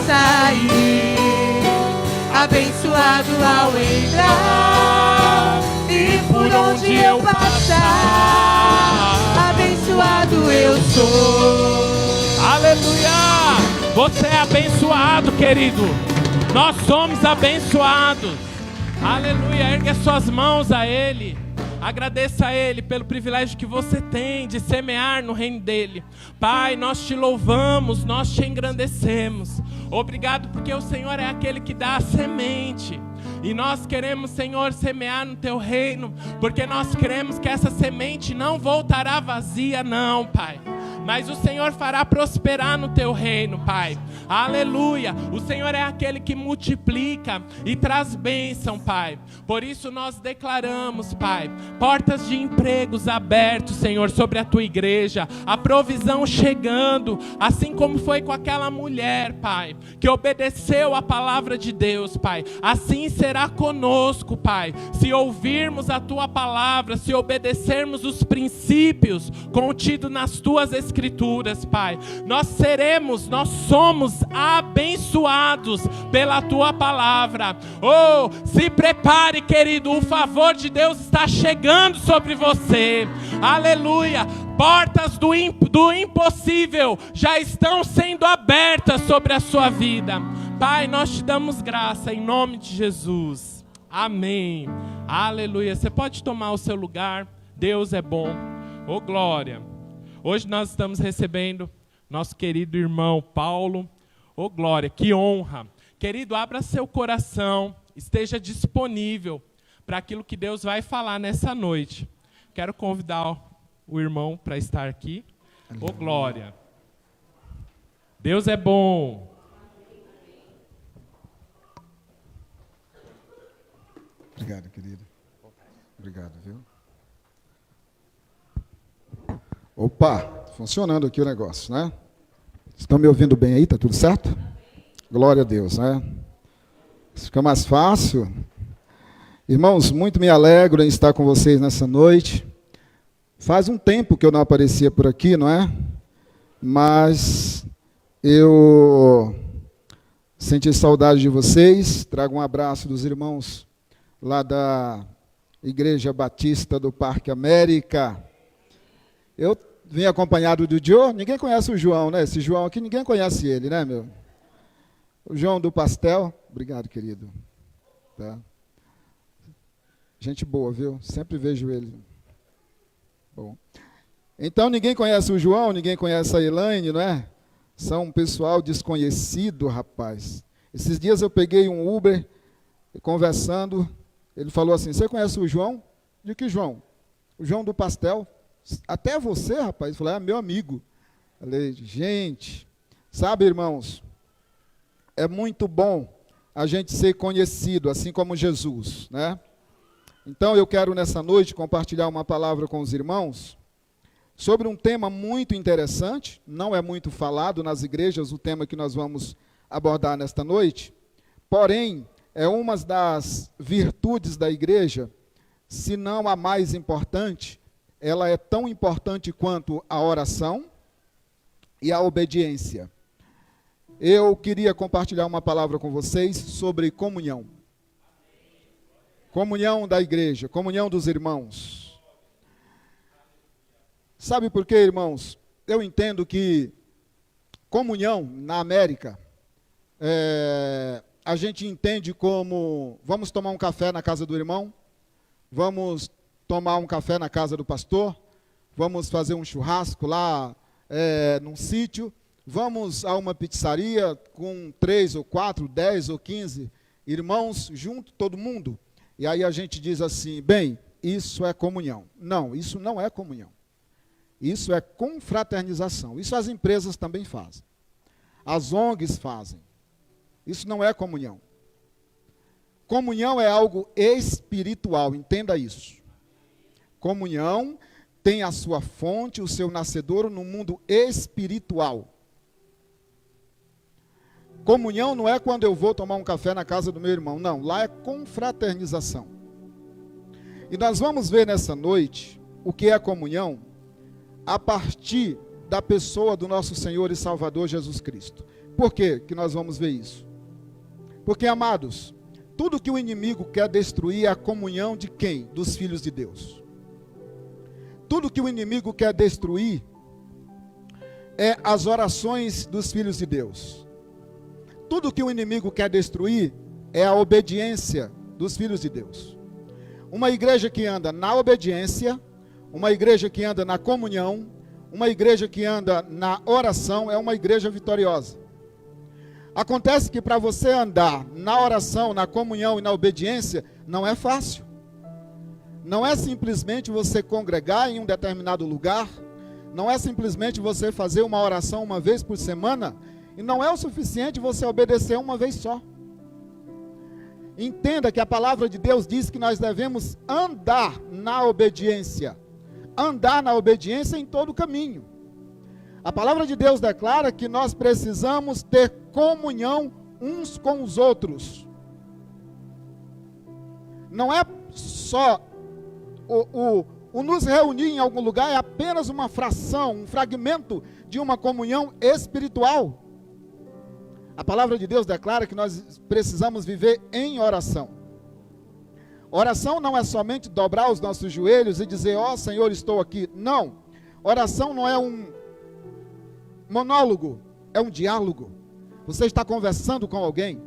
sair, abençoado ao entrar, e por onde eu passar, abençoado eu sou. Aleluia! Você é abençoado, querido. Nós somos abençoados. Aleluia! Ergue as suas mãos a Ele. Agradeça a Ele pelo privilégio que você tem de semear no reino dEle. Pai, nós te louvamos, nós te engrandecemos. Obrigado porque o Senhor é aquele que dá a semente. E nós queremos, Senhor, semear no Teu reino, porque nós cremos que essa semente não voltará vazia, não, Pai. Mas o Senhor fará prosperar no Teu reino, Pai. Aleluia. O Senhor é aquele que multiplica e traz bênção, Pai. Por isso nós declaramos, Pai, portas de empregos abertos, Senhor, sobre a Tua igreja. A provisão chegando, assim como foi com aquela mulher, Pai, que obedeceu a palavra de Deus, Pai. Assim será conosco, Pai. Se ouvirmos a Tua palavra, se obedecermos os princípios contidos nas Tuas Escrituras, Pai, nós somos abençoados pela Tua palavra. Oh, se prepare, querido, o favor de Deus está chegando sobre você. Aleluia. Portas do impossível já estão sendo abertas sobre a sua vida. Pai, nós te damos graça em nome de Jesus. Amém. Aleluia. Você pode tomar o seu lugar. Deus é bom. Oh, glória. Hoje nós estamos recebendo nosso querido irmão Paulo. Oh, glória, que honra. Querido, abra seu coração, esteja disponível para aquilo que Deus vai falar nessa noite. Quero convidar o irmão para estar aqui. Oh, glória. Deus é bom. Obrigado, querido. Obrigado, viu? Opa, funcionando aqui o negócio, né? Estão me ouvindo bem aí? Tá tudo certo? Glória a Deus, né? Fica mais fácil. Irmãos, muito me alegro em estar com vocês nessa noite. Faz um tempo que eu não aparecia por aqui, não é? Mas eu senti saudade de vocês. Trago um abraço dos irmãos lá da Igreja Batista do Parque América. Eu vim acompanhado do Joe. Ninguém conhece o João, né? Esse João aqui, ninguém conhece ele, né, meu? O João do Pastel. Obrigado, querido. Tá? Gente boa, viu? Sempre vejo ele. Bom. Então, ninguém conhece o João, ninguém conhece a Elaine, não é? São um pessoal desconhecido, rapaz. Esses dias eu peguei um Uber, conversando, ele falou assim, você conhece o João? De que João? O João do Pastel. Até você, rapaz. Eu falei, meu amigo. Falei, gente, sabe, irmãos, é muito bom a gente ser conhecido, assim como Jesus, né? Então, eu quero nessa noite compartilhar uma palavra com os irmãos sobre um tema muito interessante, não é muito falado nas igrejas, o tema que nós vamos abordar nesta noite, porém, é uma das virtudes da igreja, se não a mais importante. Ela é tão importante quanto a oração e a obediência. Eu queria compartilhar uma palavra com vocês sobre comunhão. Comunhão da igreja, comunhão dos irmãos. Sabe por quê, irmãos? Eu entendo que comunhão na América, a gente entende como, vamos tomar um café na casa do irmão, vamos tomar um café na casa do pastor, vamos fazer um churrasco lá num sítio, vamos a uma pizzaria com 3 ou 4, 10 ou 15 irmãos junto, todo mundo, e aí a gente diz assim, bem, isso é comunhão. Não, isso não é comunhão. Isso é confraternização. Isso as empresas também fazem. As ONGs fazem. Isso não é comunhão. Comunhão é algo espiritual, entenda isso. Comunhão tem a sua fonte, o seu nascedouro no mundo espiritual. Comunhão não é quando eu vou tomar um café na casa do meu irmão, não, lá é confraternização. E nós vamos ver nessa noite o que é comunhão a partir da pessoa do nosso Senhor e Salvador Jesus Cristo. Por quê que nós vamos ver isso? Porque, amados, tudo que o inimigo quer destruir é a comunhão de quem? Dos filhos de Deus. Tudo que o inimigo quer destruir é as orações dos filhos de Deus. Tudo que o inimigo quer destruir é a obediência dos filhos de Deus. Uma igreja que anda na obediência, uma igreja que anda na comunhão, uma igreja que anda na oração é uma igreja vitoriosa. Acontece que para você andar na oração, na comunhão e na obediência, não é fácil. Não é simplesmente você congregar em um determinado lugar, não é simplesmente você fazer uma oração uma vez por semana, e não é o suficiente você obedecer uma vez só. Entenda que a palavra de Deus diz que nós devemos andar na obediência em todo o caminho. A palavra de Deus declara que nós precisamos ter comunhão uns com os outros. Não é só o nos reunir em algum lugar, é apenas uma fração, um fragmento de uma comunhão espiritual. A palavra de Deus declara que nós precisamos viver em oração. Oração não é somente dobrar os nossos joelhos e dizer, ó Senhor, estou aqui. Não. Oração não é um monólogo, é um diálogo. Você está conversando com alguém.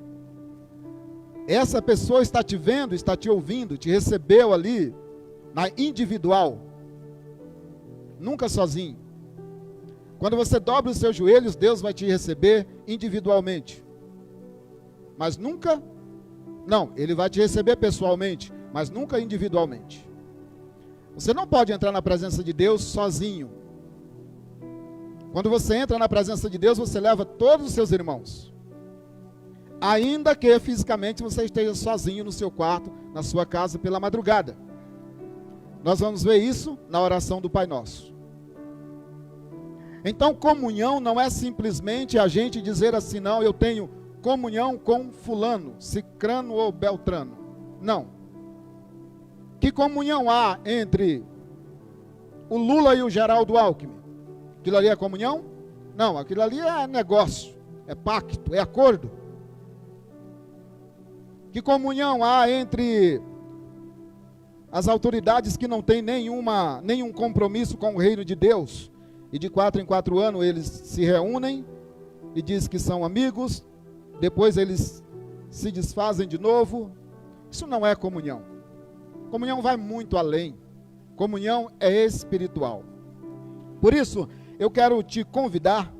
Essa pessoa está te vendo, está te ouvindo, te recebeu ali, na individual. Nunca sozinho. Quando você dobra os seus joelhos, Deus vai te receber individualmente. Mas nunca, não, Ele vai te receber pessoalmente, mas nunca individualmente. Você não pode entrar na presença de Deus sozinho. Quando você entra na presença de Deus, você leva todos os seus irmãos. Ainda que fisicamente você esteja sozinho no seu quarto, na sua casa, pela madrugada. Nós vamos ver isso na oração do Pai Nosso. Então, comunhão não é simplesmente a gente dizer assim, não, eu tenho comunhão com fulano, cicrano ou beltrano. Não. Que comunhão há entre o Lula e o Geraldo Alckmin? Aquilo ali é comunhão? Não, aquilo ali é negócio, é pacto, é acordo. Que comunhão há entre as autoridades que não têm nenhum compromisso com o reino de Deus? E de 4 em 4 anos eles se reúnem e dizem que são amigos, depois eles se desfazem de novo. Isso não é comunhão. Comunhão vai muito além. Comunhão é espiritual. Por isso, eu quero te convidar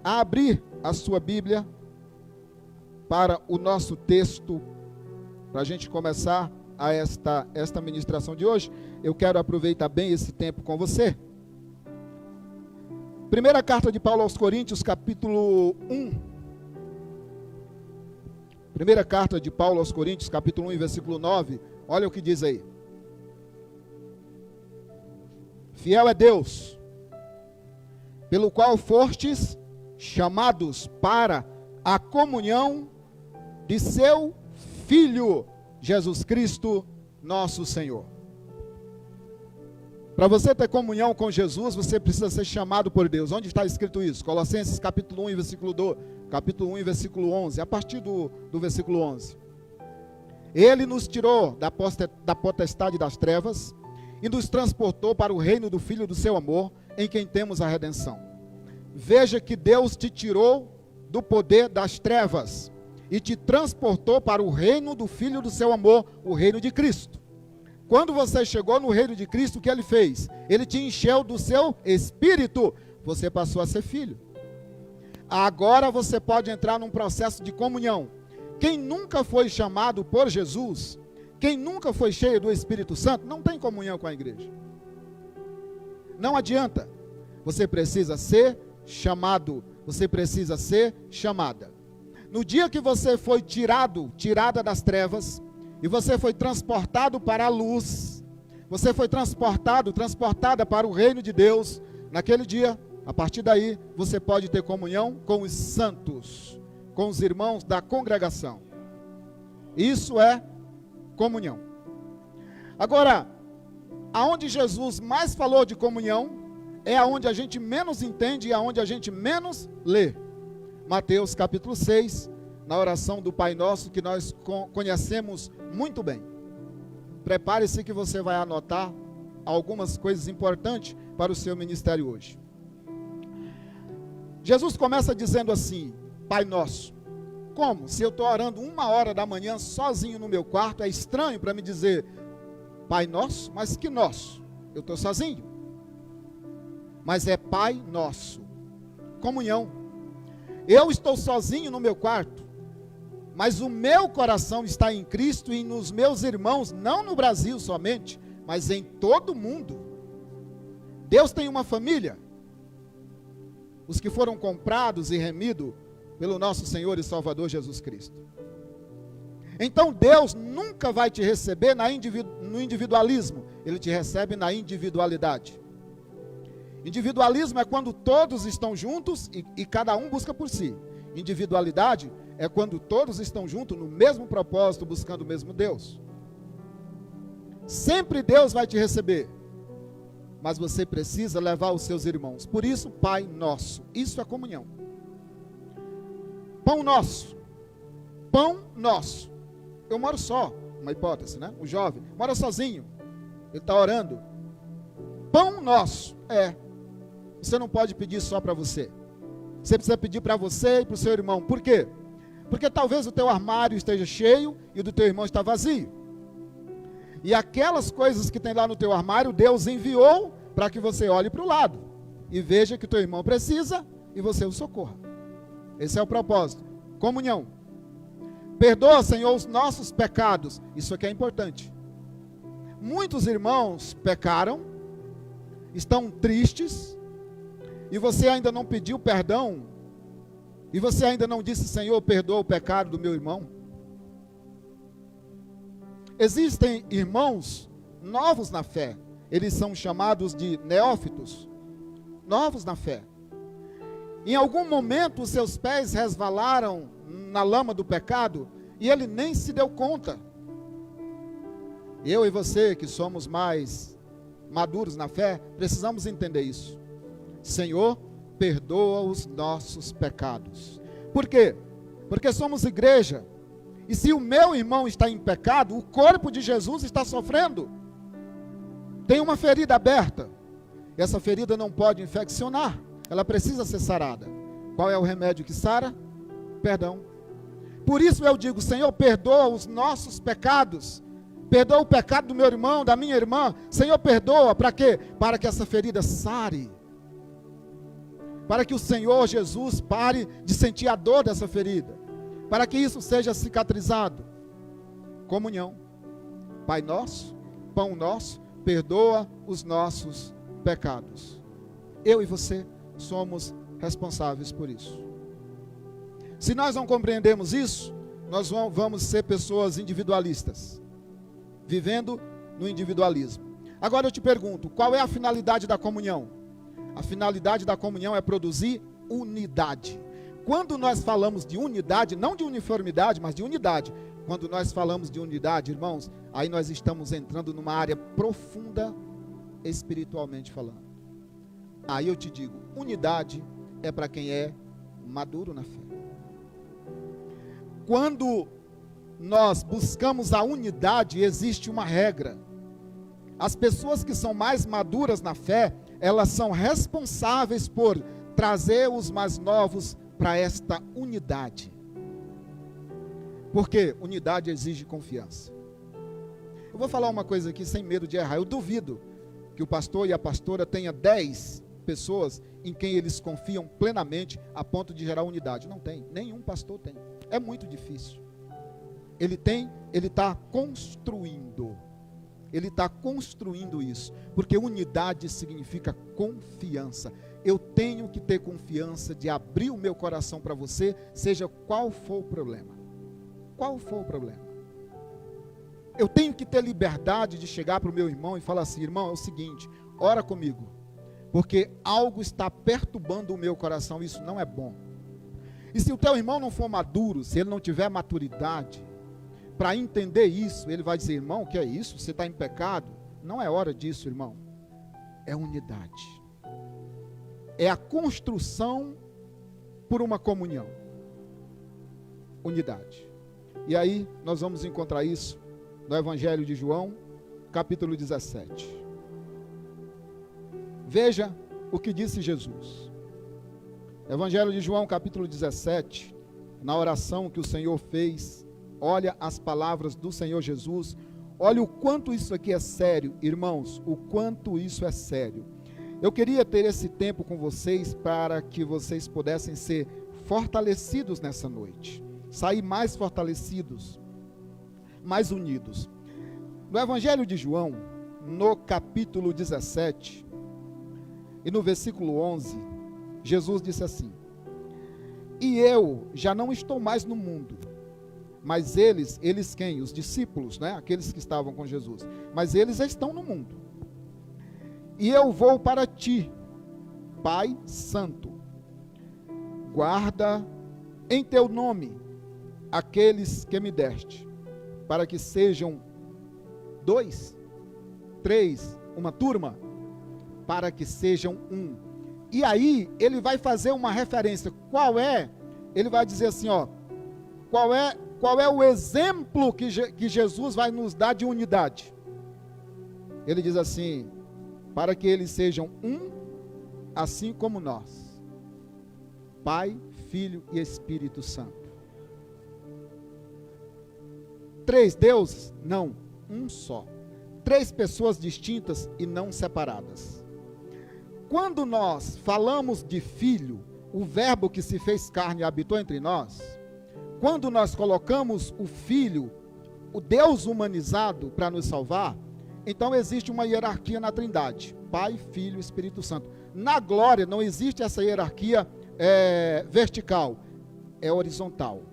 a abrir a sua Bíblia para o nosso texto, para a gente começar esta ministração de hoje. Eu quero aproveitar bem esse tempo com você. Primeira carta de Paulo aos Coríntios, capítulo 1. Primeira carta de Paulo aos Coríntios, capítulo 1, versículo 9. Olha o que diz aí. Fiel é Deus, pelo qual fostes chamados para a comunhão de seu Filho, Jesus Cristo, nosso Senhor. Para você ter comunhão com Jesus, você precisa ser chamado por Deus. Onde está escrito isso? Colossenses capítulo 1, versículo 2, capítulo 1, versículo 11, a partir do versículo 11. Ele nos tirou da potestade das trevas e nos transportou para o reino do Filho do seu amor, em quem temos a redenção. Veja que Deus te tirou do poder das trevas e te transportou para o reino do Filho do seu amor, o reino de Cristo. Quando você chegou no reino de Cristo, o que Ele fez? Ele te encheu do seu Espírito, você passou a ser filho. Agora você pode entrar num processo de comunhão. Quem nunca foi chamado por Jesus, quem nunca foi cheio do Espírito Santo, não tem comunhão com a igreja. Não adianta. Você precisa ser chamado, você precisa ser chamada. No dia que você foi tirada das trevas, e você foi transportado para a luz, você foi transportada para o reino de Deus, naquele dia, a partir daí, você pode ter comunhão com os santos, com os irmãos da congregação. Isso é comunhão. Agora, aonde Jesus mais falou de comunhão, é aonde a gente menos entende e aonde a gente menos lê. Mateus capítulo 6, na oração do Pai Nosso, que nós conhecemos muito bem. Prepare-se que você vai anotar algumas coisas importantes para o seu ministério hoje. Jesus começa dizendo assim: Pai Nosso. Como? Se eu estou orando 1h da manhã sozinho no meu quarto, é estranho para me dizer Pai Nosso? Mas que nosso? Eu estou sozinho. Mas é Pai Nosso. Comunhão. Eu estou sozinho no meu quarto, mas o meu coração está em Cristo e nos meus irmãos, não no Brasil somente, mas em todo o mundo. Deus tem uma família. Os que foram comprados e remidos pelo nosso Senhor e Salvador Jesus Cristo. Então Deus nunca vai te receber no individualismo, Ele te recebe na individualidade. Individualismo é quando todos estão juntos e cada um busca por si. Individualidade é quando todos estão juntos no mesmo propósito, buscando o mesmo Deus. Sempre Deus vai te receber, mas você precisa levar os seus irmãos. Por isso, Pai Nosso, isso é comunhão. Pão nosso, pão nosso. Eu moro só, uma hipótese, né? O jovem mora sozinho, ele está orando. Pão nosso, você não pode pedir só para você. Você precisa pedir para você e para o seu irmão. Por quê? Porque talvez o teu armário esteja cheio e o do teu irmão está vazio. E aquelas coisas que tem lá no teu armário, Deus enviou para que você olhe para o lado e veja que o teu irmão precisa e você o socorra. Esse é o propósito. Comunhão. Perdoa, Senhor, os nossos pecados. Isso aqui é importante. Muitos irmãos pecaram, estão tristes, e você ainda não pediu perdão, e você ainda não disse: Senhor, perdoa o pecado do meu irmão. Existem irmãos novos na fé, eles são chamados de neófitos, novos na fé. Em algum momento os seus pés resvalaram na lama do pecado e ele nem se deu conta. Eu e você, que somos mais maduros na fé, precisamos entender isso. Senhor, perdoa os nossos pecados. Por quê? Porque somos igreja. E se o meu irmão está em pecado, o corpo de Jesus está sofrendo. Tem uma ferida aberta. Essa ferida não pode infeccionar. Ela precisa ser sarada. Qual é o remédio que sara? Perdão. Por isso eu digo: Senhor, perdoa os nossos pecados. Perdoa o pecado do meu irmão, da minha irmã. Senhor, perdoa. Para quê? Para que essa ferida sare. Para que o Senhor Jesus pare de sentir a dor dessa ferida. Para que isso seja cicatrizado. Comunhão. Pai nosso, pão nosso, perdoa os nossos pecados. Eu e você somos responsáveis por isso. Se nós não compreendemos isso, nós vamos ser pessoas individualistas, vivendo no individualismo. Agora eu te pergunto, qual é a finalidade da comunhão? A finalidade da comunhão é produzir unidade. Quando nós falamos de unidade, não de uniformidade, mas de unidade. Quando nós falamos de unidade, irmãos, aí nós estamos entrando numa área profunda, espiritualmente falando. Aí eu te digo, unidade é para quem é maduro na fé. Quando nós buscamos a unidade, existe uma regra. As pessoas que são mais maduras na fé, elas são responsáveis por trazer os mais novos para esta unidade. Porque unidade exige confiança. Eu vou falar uma coisa aqui sem medo de errar. Eu duvido que o pastor e a pastora tenha 10 pessoas em quem eles confiam plenamente a ponto de gerar unidade. Não tem, nenhum pastor tem. É muito difícil. Ele está construindo. Ele está construindo isso. Porque unidade significa confiança. Eu tenho que ter confiança de abrir o meu coração para você, seja qual for o problema. Qual for o problema. Eu tenho que ter liberdade de chegar para o meu irmão e falar assim: irmão, é o seguinte, ora comigo. Porque algo está perturbando o meu coração, isso não é bom. E se o teu irmão não for maduro, se ele não tiver maturidade para entender isso, ele vai dizer: irmão, o que é isso? Você está em pecado? Não é hora disso, irmão. É unidade. É a construção por uma comunhão. Unidade. E aí nós vamos encontrar isso no Evangelho de João, capítulo 17. Veja o que disse Jesus. Evangelho de João, capítulo 17, na oração que o Senhor fez, olha as palavras do Senhor Jesus, olha o quanto isso aqui é sério, irmãos, o quanto isso é sério. Eu queria ter esse tempo com vocês para que vocês pudessem ser fortalecidos nessa noite, sair mais fortalecidos, mais unidos. No Evangelho de João, no capítulo 17, e no versículo 11, Jesus disse assim: e eu já não estou mais no mundo, mas eles quem? Os discípulos, né? Aqueles que estavam com Jesus, mas eles estão no mundo. E eu vou para ti, Pai Santo, guarda em teu nome aqueles que me deste, para que sejam 2, 3, uma turma, para que sejam um. E aí ele vai fazer uma referência. Qual é? Ele vai dizer assim, ó, qual é o exemplo que Jesus vai nos dar de unidade? Ele diz assim: para que eles sejam um, assim como nós, Pai, Filho e Espírito Santo. 3 deuses? Não, um só. 3 pessoas distintas e não separadas. Quando nós falamos de Filho, o verbo que se fez carne e habitou entre nós, quando nós colocamos o Filho, o Deus humanizado para nos salvar, então existe uma hierarquia na Trindade, Pai, Filho e Espírito Santo. Na glória não existe essa hierarquia vertical, é horizontal.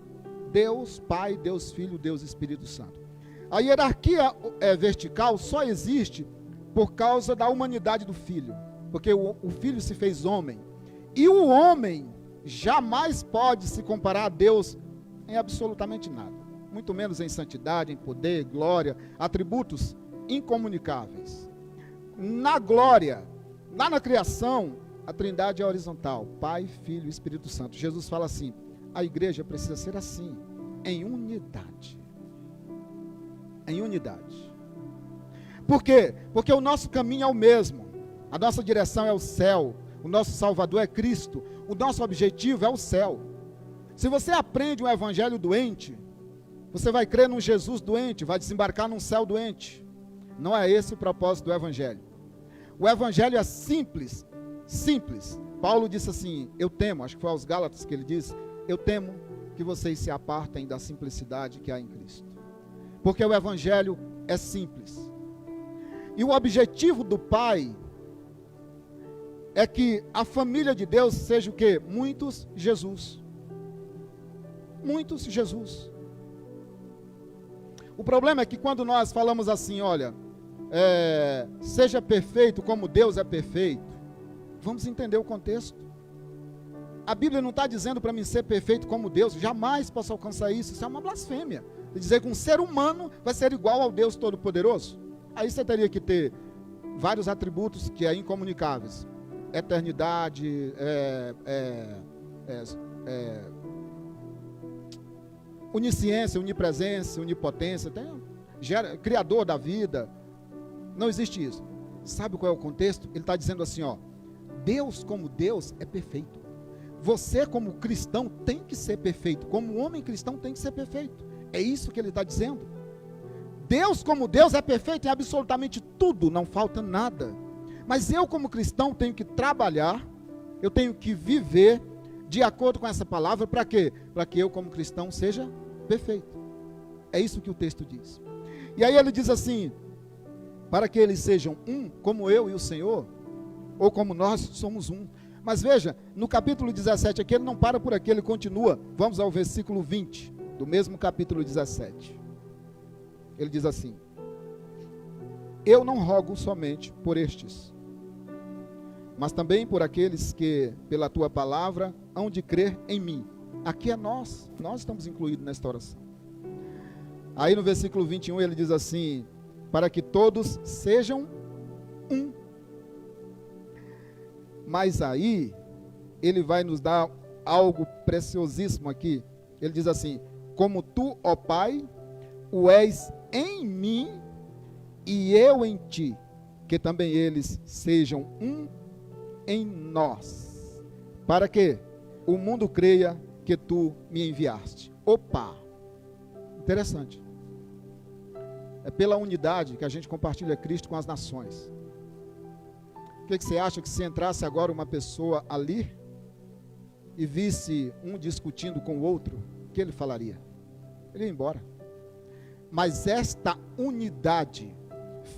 Deus Pai, Deus Filho, Deus Espírito Santo. A hierarquia vertical só existe por causa da humanidade do Filho, porque o Filho se fez homem, e o homem jamais pode se comparar a Deus em absolutamente nada, muito menos em santidade, em poder, glória, atributos incomunicáveis. Na glória, lá na criação, a Trindade é horizontal, Pai, Filho e Espírito Santo. Jesus fala assim: a igreja precisa ser assim, em unidade. Em unidade. Por quê? Porque o nosso caminho é o mesmo, a nossa direção é o céu, o nosso Salvador é Cristo, o nosso objetivo é o céu. Se você aprende um evangelho doente, você vai crer num Jesus doente, vai desembarcar num céu doente. Não é esse o propósito do evangelho. O evangelho é simples, simples. Paulo disse assim: eu temo, acho que foi aos Gálatas que ele disse, eu temo que vocês se apartem da simplicidade que há em Cristo. Porque o evangelho é simples. E o objetivo do Pai é que a família de Deus seja o quê? Muitos Jesus. Muitos Jesus. O problema é que quando nós falamos assim, olha, seja perfeito como Deus é perfeito, vamos entender o contexto. A Bíblia não está dizendo para mim ser perfeito como Deus, jamais posso alcançar isso, isso é uma blasfêmia. Dizer que um ser humano vai ser igual ao Deus Todo-Poderoso, aí você teria que ter vários atributos que é incomunicáveis, eternidade, onisciência, onipresença, onipotência, criador da vida. Não existe isso. Sabe qual é o contexto? Ele está dizendo assim, ó, Deus como Deus é perfeito. Você como cristão tem que ser perfeito, como homem cristão tem que ser perfeito. É isso que ele está dizendo. Deus como Deus é perfeito em absolutamente tudo, não falta nada. Mas eu como cristão tenho que trabalhar, eu tenho que viver de acordo com essa palavra, para quê? Para que eu como cristão seja perfeito. É isso que o texto diz. E aí ele diz assim, para que eles sejam um, como eu e o Senhor, ou como nós somos um. Mas veja, no capítulo 17 aqui, ele não para por aqui, ele continua. Vamos ao versículo 20, do mesmo capítulo 17. Ele diz assim: eu não rogo somente por estes, mas também por aqueles que, pela tua palavra, hão de crer em mim. Aqui é nós estamos incluídos nesta oração. Aí no versículo 21 ele diz assim: para que todos sejam um. Mas aí ele vai nos dar algo preciosíssimo aqui. Ele diz assim: como tu, ó Pai, o és em mim e eu em ti, que também eles sejam um em nós, para que o mundo creia que tu me enviaste. Opa! Interessante. É pela unidade que a gente compartilha Cristo com as nações. O que você acha que se entrasse agora uma pessoa ali e visse um discutindo com o outro, o que ele falaria? Ele ia embora. Mas esta unidade,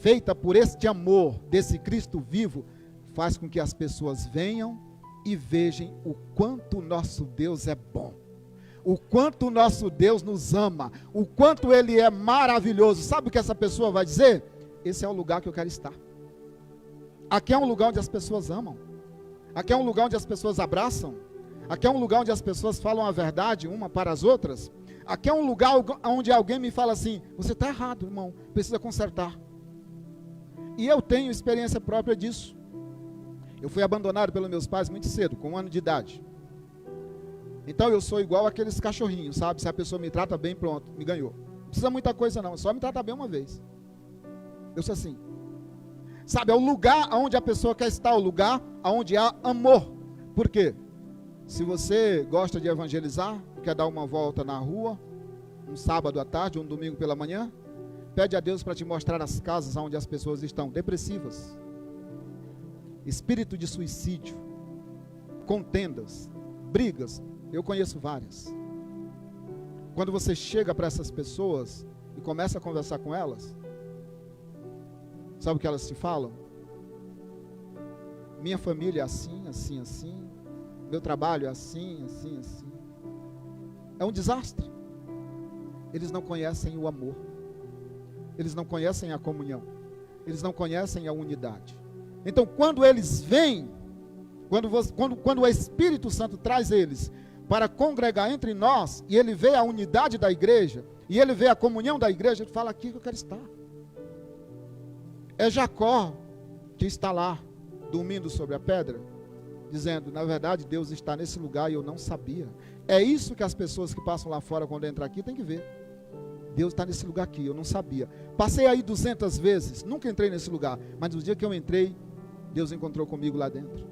feita por este amor desse Cristo vivo, faz com que as pessoas venham e vejam o quanto o nosso Deus é bom, o quanto o nosso Deus nos ama, o quanto Ele é maravilhoso. Sabe o que essa pessoa vai dizer? Esse é o lugar que eu quero estar. Aqui é um lugar onde as pessoas amam, aqui é um lugar onde as pessoas abraçam, aqui é um lugar onde as pessoas falam a verdade uma para as outras, aqui é um lugar onde alguém me fala assim: você está errado, irmão, precisa consertar. E eu tenho experiência própria disso. Eu fui abandonado pelos meus pais muito cedo, com 1 ano de idade. Então eu sou igual aqueles cachorrinhos, sabe? Se a pessoa me trata bem, pronto, me ganhou. Não precisa muita coisa não, só me trata bem uma vez. Eu sou assim. Sabe, é o lugar onde a pessoa quer estar, o lugar onde há amor. Por quê? Se você gosta de evangelizar, quer dar uma volta na rua, um sábado à tarde, um domingo pela manhã, pede a Deus para te mostrar as casas onde as pessoas estão depressivas, espírito de suicídio, contendas, brigas. Eu conheço várias. Quando você chega para essas pessoas e começa a conversar com elas, sabe o que elas te falam? Minha família é assim, assim, assim. Meu trabalho é assim, assim, assim. É um desastre. Eles não conhecem o amor. Eles não conhecem a comunhão. Eles não conhecem a unidade. Então, quando eles vêm, quando o Espírito Santo traz eles para congregar entre nós, e ele vê a unidade da igreja, e ele vê a comunhão da igreja, ele fala: aqui que eu quero estar. É Jacó que está lá, dormindo sobre a pedra, dizendo: na verdade Deus está nesse lugar e eu não sabia. É isso que as pessoas que passam lá fora quando entram aqui têm que ver. Deus está nesse lugar aqui, eu não sabia. Passei aí 200 vezes, nunca entrei nesse lugar, mas no dia que eu entrei, Deus encontrou comigo lá dentro.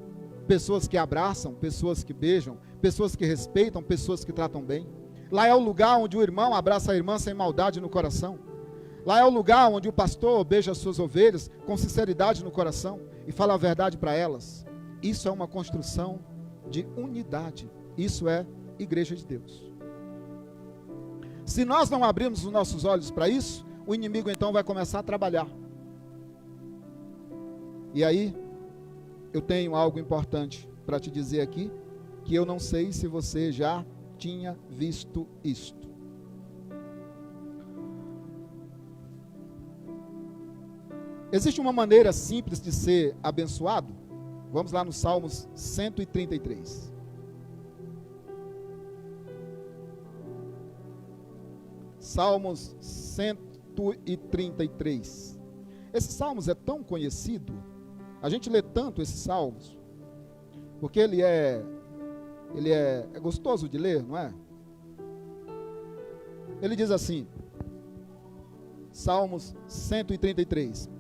Pessoas que abraçam, pessoas que beijam, pessoas que respeitam, pessoas que tratam bem. Lá é o lugar onde o irmão abraça a irmã sem maldade no coração. Lá é o lugar onde o pastor beija as suas ovelhas com sinceridade no coração e fala a verdade para elas. Isso é uma construção de unidade. Isso é igreja de Deus. Se nós não abrirmos os nossos olhos para isso, o inimigo então vai começar a trabalhar. E aí, eu tenho algo importante para te dizer aqui, que eu não sei se você já tinha visto isto. Existe uma maneira simples de ser abençoado? Vamos lá no Salmos 133. Salmos 133. Esse Salmos é tão conhecido, a gente lê tanto esses Salmos, porque ele é gostoso de ler, não é? Ele diz assim, Salmos 133.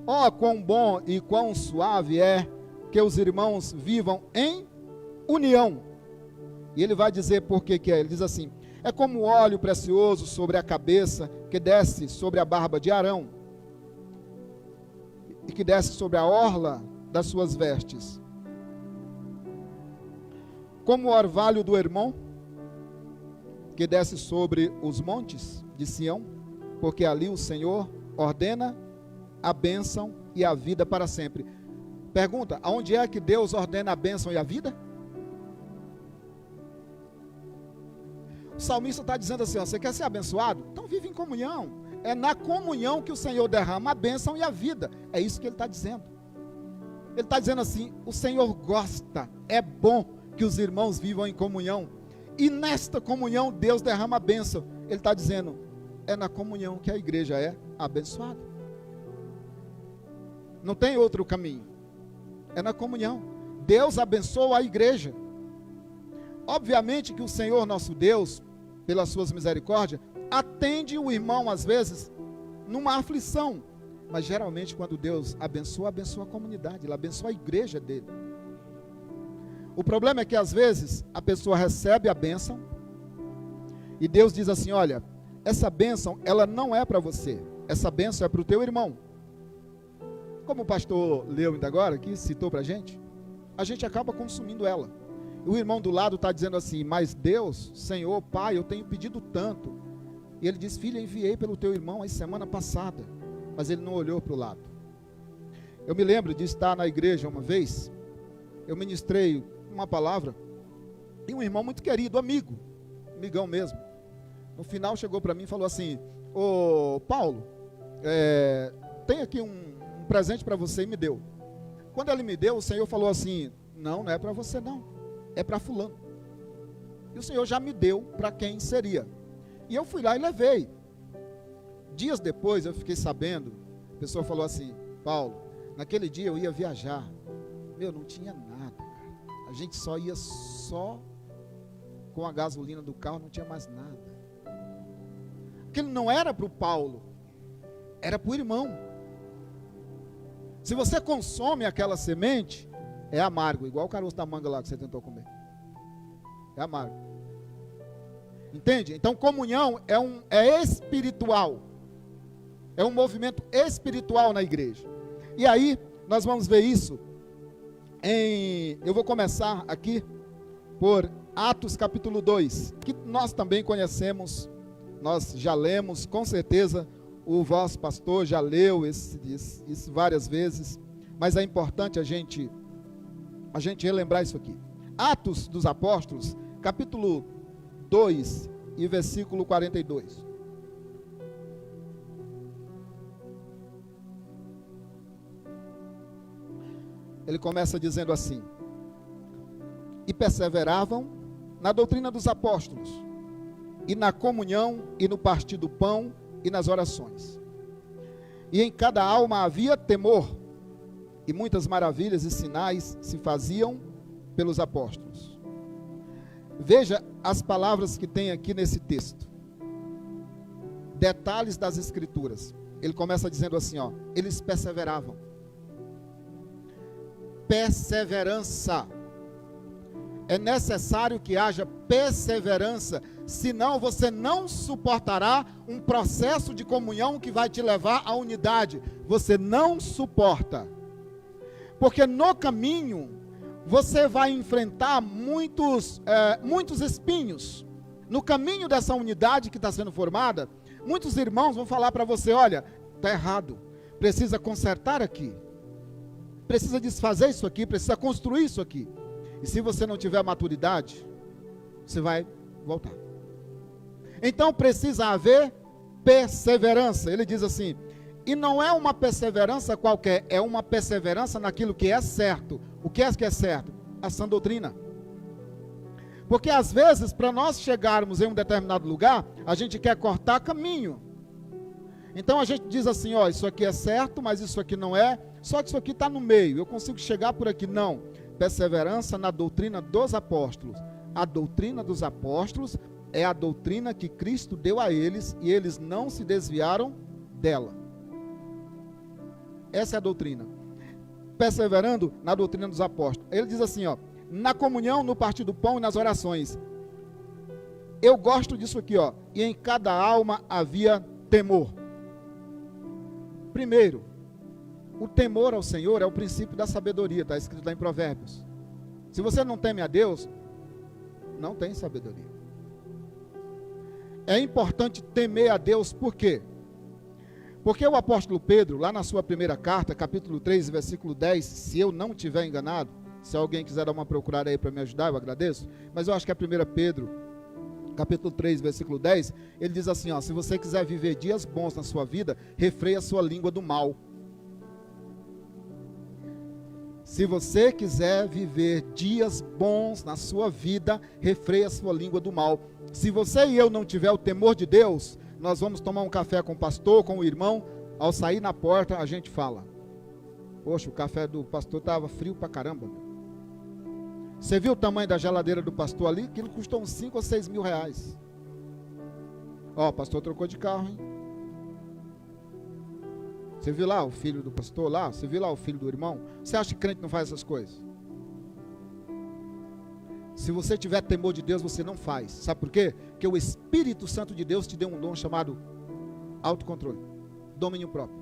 Ó, quão bom e quão suave é que os irmãos vivam em união. E ele vai dizer por que é. Ele diz assim: é como óleo precioso sobre a cabeça que desce sobre a barba de Arão e que desce sobre a orla das suas vestes. Como o orvalho do Hermon que desce sobre os montes de Sião, porque ali o Senhor ordena a bênção e a vida para sempre. Pergunta: aonde é que Deus ordena a bênção e a vida? O salmista está dizendo assim: ó, você quer ser abençoado? Então vive em comunhão. É na comunhão que o Senhor derrama a bênção e a vida. É isso que ele está dizendo. Ele está dizendo assim: o Senhor gosta, é bom que os irmãos vivam em comunhão. E nesta comunhão Deus derrama a bênção. Ele está dizendo: é na comunhão que a igreja é abençoada. Não tem outro caminho. É na comunhão. Deus abençoa a igreja. Obviamente que o Senhor nosso Deus, pelas suas misericórdias, atende o irmão às vezes numa aflição, mas geralmente quando Deus abençoa, abençoa a comunidade, Ele abençoa a igreja dele. O problema é que às vezes a pessoa recebe a bênção e Deus diz assim: olha, essa bênção ela não é para você, essa bênção é para o teu irmão. Como o pastor leu ainda agora, que citou para a gente acaba consumindo ela. E o irmão do lado está dizendo assim: mas Deus, Senhor, Pai, eu tenho pedido tanto. E ele diz: filho, eu enviei pelo teu irmão aí semana passada, mas ele não olhou para o lado. Eu me lembro de estar na igreja uma vez, eu ministrei uma palavra, e um irmão muito querido, amigão mesmo, no final chegou para mim e falou assim: ô Paulo, tem aqui um presente para você, e me deu. Quando ele me deu, o Senhor falou assim: não é para você não, é para fulano. E o Senhor já me deu para quem seria. E eu fui lá e levei. Dias depois eu fiquei sabendo, a pessoa falou assim: Paulo, naquele dia eu ia viajar, não tinha nada, cara. A gente só ia com a gasolina do carro, não tinha mais nada. Aquilo não era para o Paulo, era para o irmão. Se você consome aquela semente, é amargo, igual o caroço da manga lá que você tentou comer. É amargo. Entende? Então comunhão é espiritual. É um movimento espiritual na igreja. E aí, nós vamos ver isso eu vou começar aqui por Atos capítulo 2, que nós também conhecemos, nós já lemos, com certeza o vosso pastor já leu isso várias vezes, mas é importante a gente relembrar isso aqui. Atos dos Apóstolos, capítulo 2 e versículo 42. Ele começa dizendo assim: e perseveravam na doutrina dos apóstolos, e na comunhão, e no partir do pão, e nas orações. E em cada alma havia temor, e muitas maravilhas e sinais se faziam pelos apóstolos. Veja as palavras que tem aqui nesse texto. Detalhes das escrituras. Ele começa dizendo assim, eles perseveravam. Perseverança. É necessário que haja perseverança, senão você não suportará um processo de comunhão que vai te levar à unidade. Você não suporta. Porque no caminho, você vai enfrentar muitos espinhos. No caminho dessa unidade que está sendo formada, muitos irmãos vão falar para você: olha, está errado, precisa consertar aqui, precisa desfazer isso aqui, precisa construir isso aqui. E se você não tiver maturidade, você vai voltar. Então precisa haver perseverança. Ele diz assim, e não é uma perseverança qualquer, é uma perseverança naquilo que é certo. O que é certo? A sã doutrina. Porque às vezes, para nós chegarmos em um determinado lugar, a gente quer cortar caminho. Então a gente diz assim, isso aqui é certo, mas isso aqui não é, só que isso aqui está no meio, eu consigo chegar por aqui. Não. Perseverança na doutrina dos apóstolos. A doutrina dos apóstolos é a doutrina que Cristo deu a eles, e eles não se desviaram dela. Essa é a doutrina. Perseverando na doutrina dos apóstolos. Ele diz assim, na comunhão, no partir do pão e nas orações. Eu gosto disso aqui, e em cada alma havia temor. Primeiro, o temor ao Senhor é o princípio da sabedoria, está escrito lá em Provérbios. Se você não teme a Deus, não tem sabedoria. É importante temer a Deus, por quê? Porque o apóstolo Pedro, lá na sua primeira carta, capítulo 3, versículo 10, se eu não estiver enganado, se alguém quiser dar uma procurada aí para me ajudar, eu agradeço, mas eu acho que é 1 Pedro, capítulo 3, versículo 10, ele diz assim, se você quiser viver dias bons na sua vida, refreia a sua língua do mal. Se você quiser viver dias bons na sua vida, refreia a sua língua do mal. Se você e eu não tiver o temor de Deus, nós vamos tomar um café com o pastor, com o irmão, ao sair na porta a gente fala, poxa, o café do pastor estava frio pra caramba. Você viu o tamanho da geladeira do pastor ali? Aquilo custou uns 5 ou 6 mil reais. Ó, o pastor trocou de carro, hein? Você viu lá o filho do pastor lá? Você viu lá o filho do irmão? Você acha que crente não faz essas coisas? Se você tiver temor de Deus, você não faz. Sabe por quê? Porque o Espírito Santo de Deus te deu um dom chamado autocontrole, domínio próprio.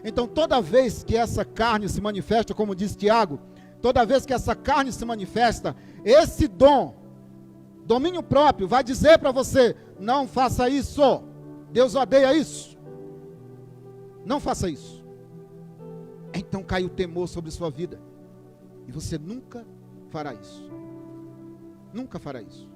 Então toda vez que essa carne se manifesta, como diz Tiago, toda vez que essa carne se manifesta, esse dom, domínio próprio, vai dizer para você, não faça isso, Deus odeia isso. Não faça isso. Então cai o temor sobre sua vida. E você nunca fará isso. Nunca fará isso.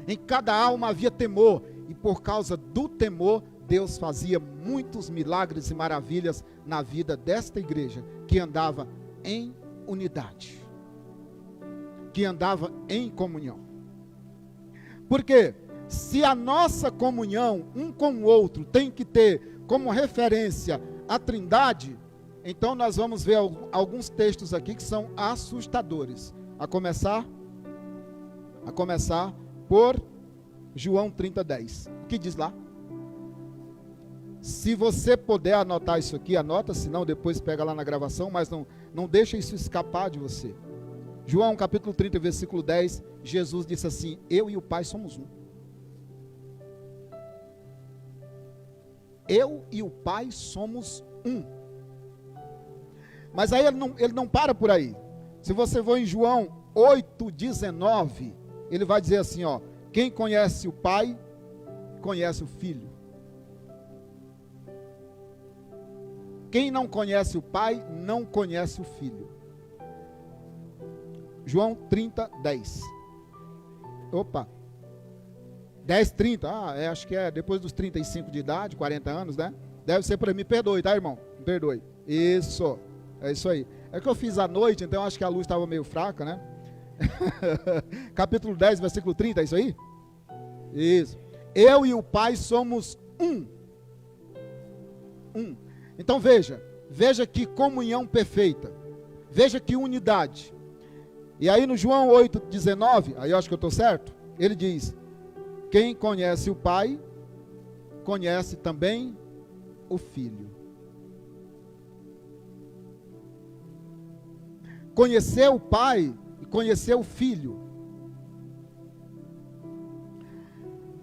Em cada alma havia temor. E por causa do temor, Deus fazia muitos milagres e maravilhas na vida desta igreja, que andava em unidade. Que andava em comunhão. Porque se a nossa comunhão um com o outro tem que ter como referência a Trindade, então nós vamos ver alguns textos aqui que são assustadores. A começar por João 30:10. O que diz lá? Se você puder anotar isso aqui, anota, senão depois pega lá na gravação, mas não deixa isso escapar de você. João capítulo 30, versículo 10, Jesus disse assim: eu e o Pai somos um. Eu e o Pai somos um. Mas aí ele não para por aí. Se você for em João 8:19, ele vai dizer assim, ó: quem conhece o Pai, conhece o Filho. Quem não conhece o Pai, não conhece o Filho. João 30:10. Opa. 10:30, acho que é depois dos 35 de idade, 40 anos, né? Deve ser para mim, perdoe, tá, irmão? Me perdoe. Isso, é isso aí. É que eu fiz à noite, então acho que a luz estava meio fraca, né? Capítulo 10, versículo 30, é isso aí? Isso. Eu e o Pai somos um. Um. Então veja que comunhão perfeita. Veja que unidade. E aí no João 8:19, aí eu acho que eu estou certo, ele diz: quem conhece o Pai, conhece também o Filho. Conhecer o Pai e conhecer o Filho.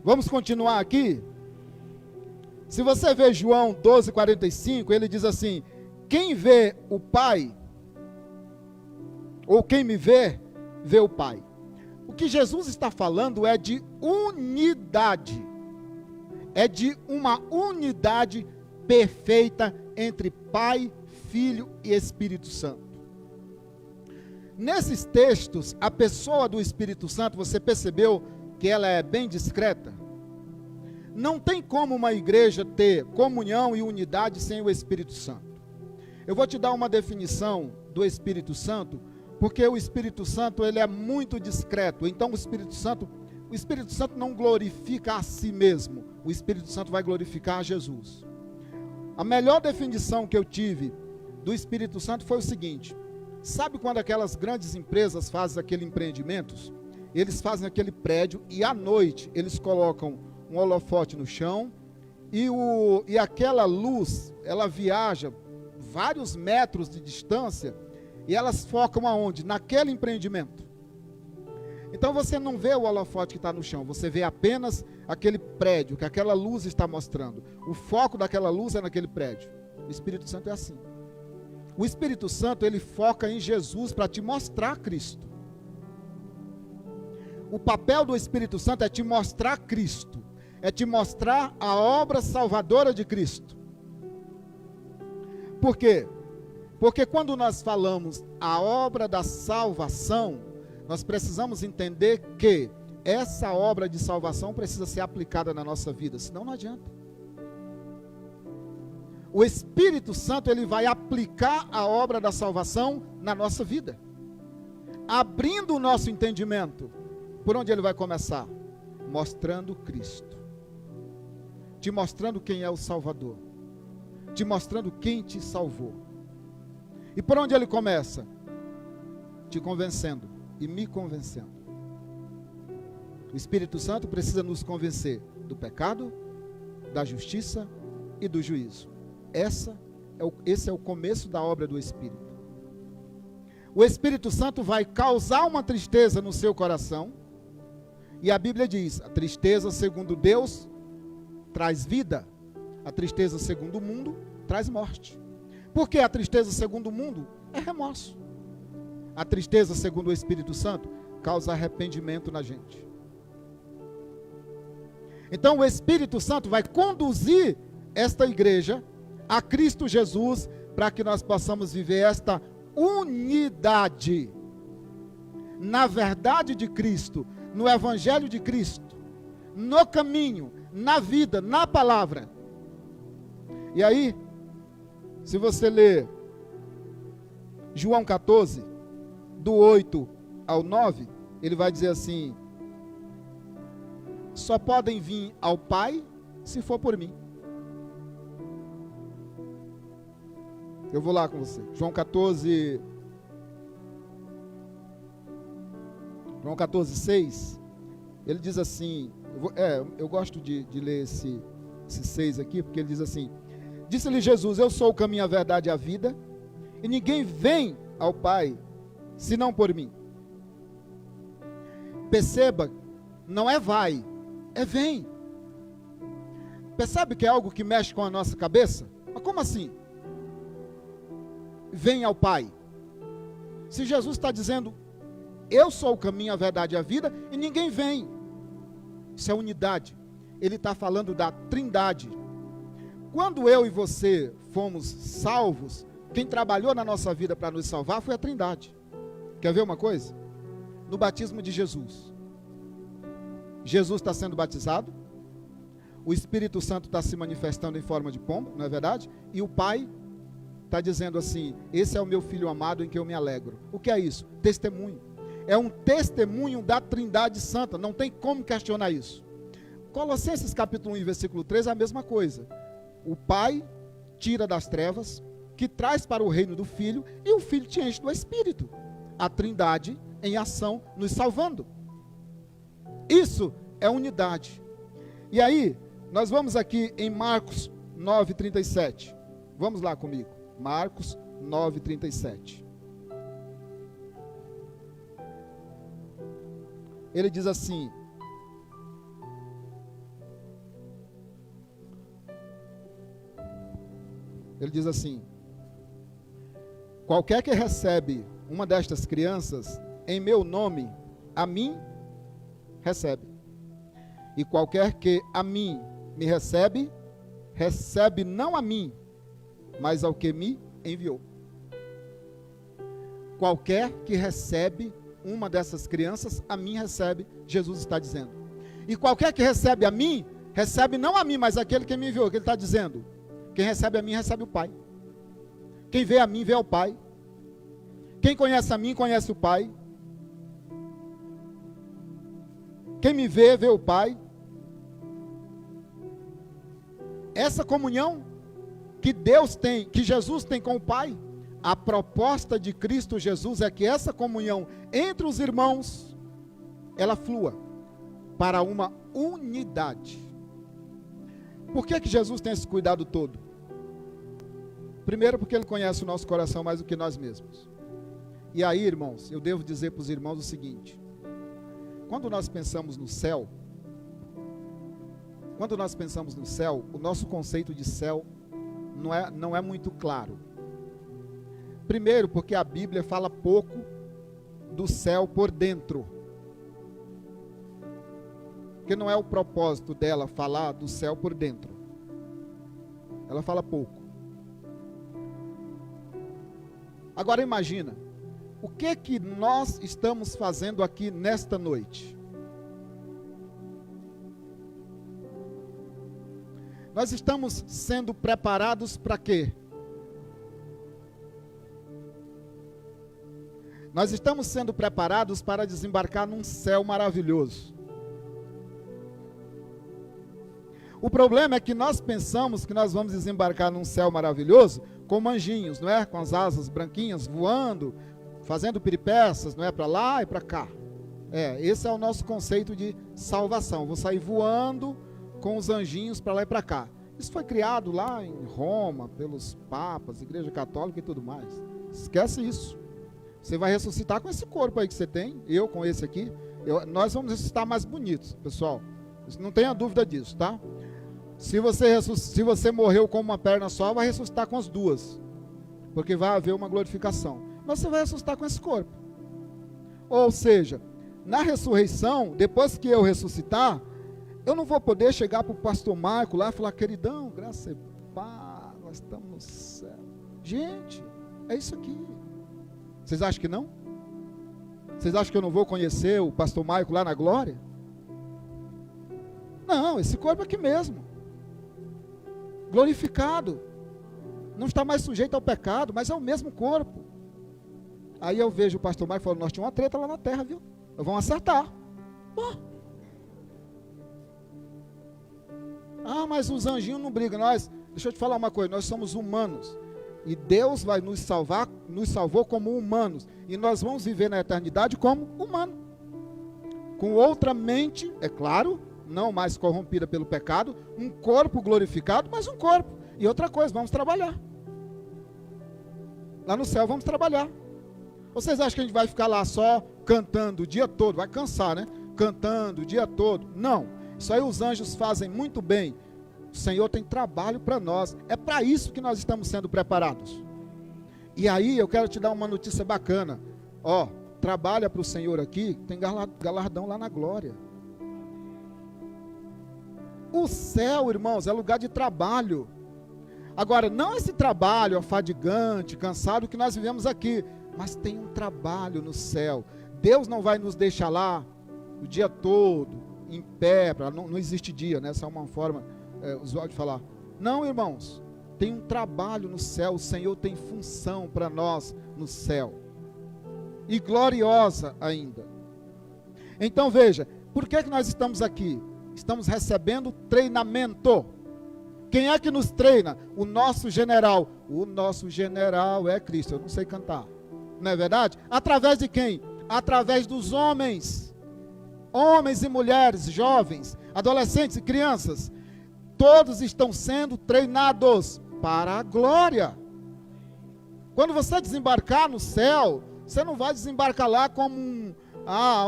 Vamos continuar aqui. Se você vê João 12:45, ele diz assim: quem vê o Pai, ou quem me vê, vê o Pai. O que Jesus está falando é de unidade. É de uma unidade perfeita entre Pai, Filho e Espírito Santo. Nesses textos, a pessoa do Espírito Santo, você percebeu que ela é bem discreta? Não tem como uma igreja ter comunhão e unidade sem o Espírito Santo. Eu vou te dar uma definição do Espírito Santo, porque o Espírito Santo ele é muito discreto. Então o Espírito Santo não glorifica a si mesmo. O Espírito Santo vai glorificar a Jesus. A melhor definição que eu tive do Espírito Santo foi o seguinte: sabe quando aquelas grandes empresas fazem aqueles empreendimentos? Eles fazem aquele prédio e à noite eles colocam um holofote no chão e aquela luz, ela viaja vários metros de distância e elas focam aonde? Naquele empreendimento. Então você não vê o holofote que está no chão, você vê apenas aquele prédio que aquela luz está mostrando. O foco daquela luz é naquele prédio. O Espírito Santo é assim. O Espírito Santo, ele foca em Jesus para te mostrar Cristo. O papel do Espírito Santo é te mostrar Cristo, é te mostrar a obra salvadora de Cristo. Por quê? Porque quando nós falamos a obra da salvação, nós precisamos entender que essa obra de salvação precisa ser aplicada na nossa vida, senão não adianta. O Espírito Santo, ele vai aplicar a obra da salvação na nossa vida, abrindo o nosso entendimento. Por onde ele vai começar? Mostrando Cristo, te mostrando quem é o Salvador, te mostrando quem te salvou. E por onde ele começa? Te convencendo e me convencendo. O Espírito Santo precisa nos convencer do pecado, da justiça e do juízo. Esse é o começo da obra do Espírito. O Espírito Santo vai causar uma tristeza no seu coração. E a Bíblia diz, a tristeza segundo Deus traz vida. A tristeza segundo o mundo traz morte. Porque a tristeza segundo o mundo é remorso. A tristeza segundo o Espírito Santo causa arrependimento na gente. Então o Espírito Santo vai conduzir esta igreja a Cristo Jesus, para que nós possamos viver esta unidade na verdade de Cristo, no Evangelho de Cristo, no caminho, na vida, na palavra. E aí, se você ler João 14, do 8 ao 9, ele vai dizer assim: só podem vir ao Pai se for por mim. Eu vou lá com você. João 14, 6, ele diz assim, eu gosto de ler esse 6 aqui, porque ele diz assim: disse-lhe Jesus, eu sou o caminho, a verdade e a vida, e ninguém vem ao Pai, senão por mim. Perceba, não é vai, é vem. Percebe que é algo que mexe com a nossa cabeça? Mas como assim? Vem ao Pai. Se Jesus está dizendo, eu sou o caminho, a verdade e a vida, e ninguém vem. Isso é unidade. Ele está falando da trindade. Quando eu e você fomos salvos, quem trabalhou na nossa vida para nos salvar foi a trindade. Quer ver uma coisa? No batismo de Jesus, Jesus está sendo batizado, o Espírito Santo está se manifestando em forma de pombo, não é verdade? E o Pai está dizendo assim, esse é o meu filho amado em que eu me alegro. O que é isso? Testemunho. É um testemunho da Trindade Santa, não tem como questionar isso. Colossenses capítulo 1, versículo 3 é a mesma coisa. O Pai tira das trevas, que traz para o reino do Filho, e o Filho te enche do Espírito. A Trindade em ação, nos salvando. Isso é unidade. E aí, nós vamos aqui em Marcos 9:37. Vamos lá comigo. Marcos 9:37. Ele diz assim: qualquer que recebe uma destas crianças em meu nome, a mim recebe. E qualquer que a mim me recebe, recebe não a mim, mas ao que me enviou. Qualquer que recebe uma dessas crianças, a mim recebe, Jesus está dizendo. E qualquer que recebe a mim, recebe não a mim, mas aquele que me enviou, que ele está dizendo. Quem recebe a mim, recebe o Pai. Quem vê a mim, vê o Pai. Quem conhece a mim, conhece o Pai. Quem me vê, vê o Pai. Essa comunhão que Deus tem, que Jesus tem com o Pai, a proposta de Cristo Jesus é que essa comunhão entre os irmãos, ela flua para uma unidade. Por que Jesus tem esse cuidado todo? Primeiro, porque Ele conhece o nosso coração mais do que nós mesmos. E aí, irmãos, eu devo dizer para os irmãos o seguinte: quando nós pensamos no céu, o nosso conceito de céu não é muito claro. Primeiro, porque a Bíblia fala pouco do céu por dentro. Porque não é o propósito dela falar do céu por dentro. Ela fala pouco. Agora imagina, o que nós estamos fazendo aqui nesta noite? Nós estamos sendo preparados para quê? Nós estamos sendo preparados para desembarcar num céu maravilhoso. O problema é que nós pensamos que nós vamos desembarcar num céu maravilhoso como anjinhos, não é? Com as asas branquinhas voando, fazendo peripécias, não é, para lá e para cá. Esse é o nosso conceito de salvação. Vou sair voando com os anjinhos para lá e para cá. Isso foi criado lá em Roma, pelos papas, Igreja Católica e tudo mais. Esquece isso. Você vai ressuscitar com esse corpo aí que você tem, eu com esse aqui. Nós vamos ressuscitar mais bonitos, pessoal. Não tenha dúvida disso, tá? Se você morreu com uma perna só, vai ressuscitar com as duas. Porque vai haver uma glorificação. Mas você vai ressuscitar com esse corpo. Ou seja, na ressurreição, depois que eu ressuscitar, eu não vou poder chegar para o pastor Marco lá e falar, queridão, graças a paz, nós estamos no céu. Gente, é isso aqui. Vocês acham que não? Vocês acham que eu não vou conhecer o pastor Marco lá na glória? Não, esse corpo é aqui mesmo. Glorificado. Não está mais sujeito ao pecado, mas é o mesmo corpo. Aí eu vejo o pastor Marco falando, nós tínhamos uma treta lá na terra, viu? Vamos acertar. Mas os anjinhos não brigam. Deixa eu te falar uma coisa, nós somos humanos. E Deus vai nos salvar, nos salvou como humanos. E nós vamos viver na eternidade como humano. Com outra mente, é claro, não mais corrompida pelo pecado, um corpo glorificado, mas um corpo. E outra coisa, vamos trabalhar. Lá no céu vamos trabalhar. Vocês acham que a gente vai ficar lá só cantando o dia todo? Vai cansar, né? Cantando o dia todo. Não. Isso aí os anjos fazem muito bem. O Senhor tem trabalho para nós. É para isso que nós estamos sendo preparados. E aí eu quero te dar uma notícia bacana. Trabalha para o Senhor aqui, tem galardão lá na glória. O céu, irmãos, é lugar de trabalho. Agora, não esse trabalho afadigante, cansado que nós vivemos aqui, mas tem um trabalho no céu. Deus não vai nos deixar lá o dia todo, em pé, não existe dia, né? Essa é uma forma usual de falar. Não, irmãos, tem um trabalho no céu, o Senhor tem função para nós no céu. E gloriosa ainda. Então veja, por que nós estamos aqui? Estamos recebendo treinamento. Quem é que nos treina? O nosso general. O nosso general é Cristo. Eu não sei cantar. Não é verdade? Através de quem? Através dos homens. Homens e mulheres, jovens, adolescentes e crianças. Todos estão sendo treinados para a glória. Quando você desembarcar no céu, você não vai desembarcar lá como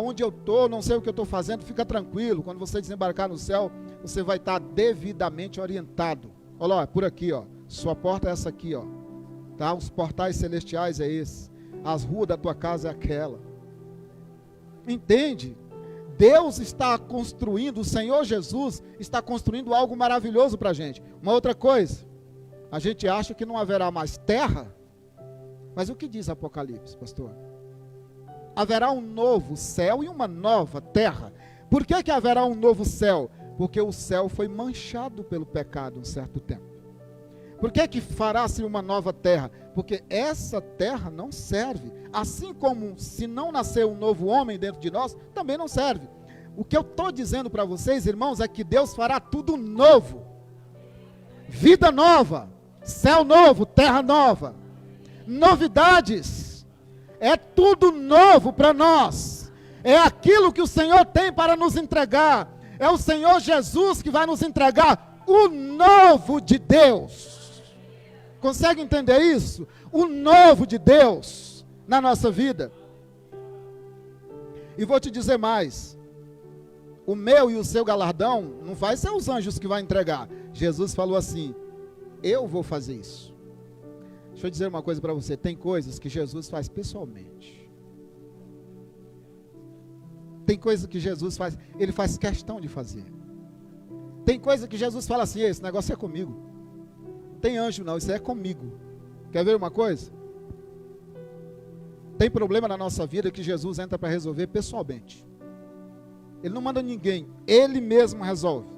onde eu estou, não sei o que eu estou fazendo, fica tranquilo. Quando você desembarcar no céu, você vai estar devidamente orientado. Olha lá, por aqui, sua porta é essa aqui, tá? Os portais celestiais é esse. As ruas da tua casa é aquela. Entende? Deus está construindo, o Senhor Jesus está construindo algo maravilhoso para a gente. Uma outra coisa, a gente acha que não haverá mais terra, mas o que diz Apocalipse, pastor? Haverá um novo céu e uma nova terra. Por que haverá um novo céu? Porque o céu foi manchado pelo pecado um certo tempo. Por que fará-se uma nova terra? Porque essa terra não serve. Assim como se não nascer um novo homem dentro de nós, também não serve. O que eu estou dizendo para vocês, irmãos, é que Deus fará tudo novo. Vida nova, céu novo, terra nova. Novidades. É tudo novo para nós. É aquilo que o Senhor tem para nos entregar. É o Senhor Jesus que vai nos entregar o novo de Deus. Consegue entender isso? O novo de Deus na nossa vida. E vou te dizer mais. O meu e o seu galardão não vai ser os anjos que vão entregar. Jesus falou assim, eu vou fazer isso. Deixa eu dizer uma coisa para você. Tem coisas que Jesus faz pessoalmente. Tem coisas que Jesus faz, ele faz questão de fazer. Tem coisa que Jesus fala assim, esse negócio é comigo. Tem anjo não, isso é comigo. Quer ver uma coisa? Tem problema na nossa vida que Jesus entra para resolver pessoalmente. Ele não manda ninguém, ele mesmo resolve.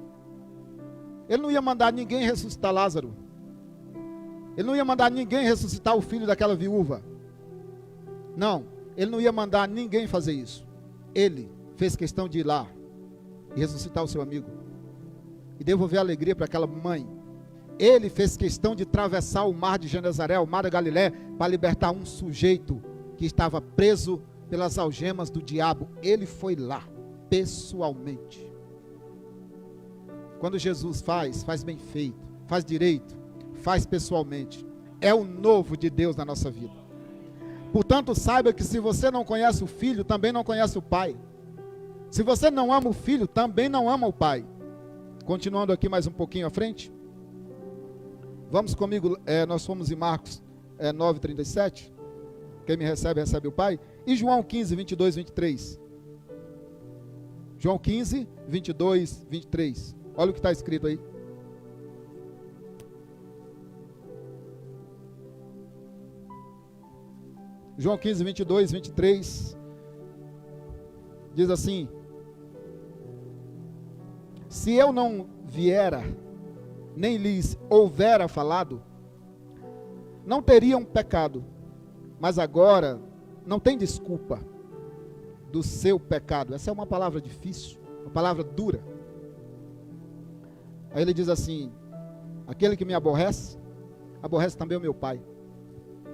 Ele não ia mandar ninguém ressuscitar Lázaro. Ele não ia mandar ninguém ressuscitar o filho daquela viúva. Não, ele não ia mandar ninguém fazer isso. Ele fez questão de ir lá e ressuscitar o seu amigo. E devolver alegria para aquela mãe. Ele fez questão de atravessar o mar de Genezaré, o mar da Galiléia, para libertar um sujeito que estava preso pelas algemas do diabo, ele foi lá, pessoalmente. Quando Jesus faz bem feito, faz direito, faz pessoalmente. É o novo de Deus na nossa vida. Portanto, saiba que se você não conhece o Filho, também não conhece o Pai. Se você não ama o Filho, também não ama o Pai. Continuando aqui mais um pouquinho à frente. Vamos comigo, nós fomos em Marcos 9:37. Quem me recebe, recebe o Pai. E João 15, 22, 23. João 15, 22, 23. Olha o que está escrito aí. João 15, 22, 23. Diz assim: se eu não viera, nem lhes houvera falado, não teriam pecado, mas agora não tem desculpa do seu pecado. Essa é uma palavra difícil, uma palavra dura. Aí ele diz assim: aquele que me aborrece, aborrece também o meu Pai.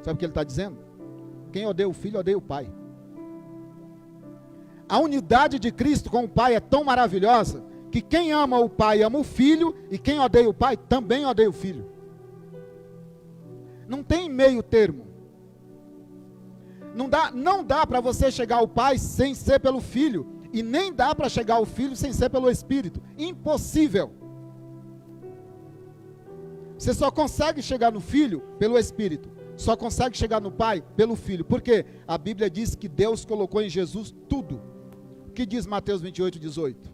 Sabe o que ele está dizendo? Quem odeia o Filho, odeia o Pai. A unidade de Cristo com o Pai é tão maravilhosa, que quem ama o Pai ama o Filho, e quem odeia o Pai também odeia o Filho. Não tem meio termo. Não dá para você chegar ao Pai sem ser pelo Filho, e nem dá para chegar ao Filho sem ser pelo Espírito. Impossível. Você só consegue chegar no Filho pelo Espírito. Só consegue chegar no Pai pelo Filho. Por quê? A Bíblia diz que Deus colocou em Jesus tudo. O que diz Mateus 28, 18?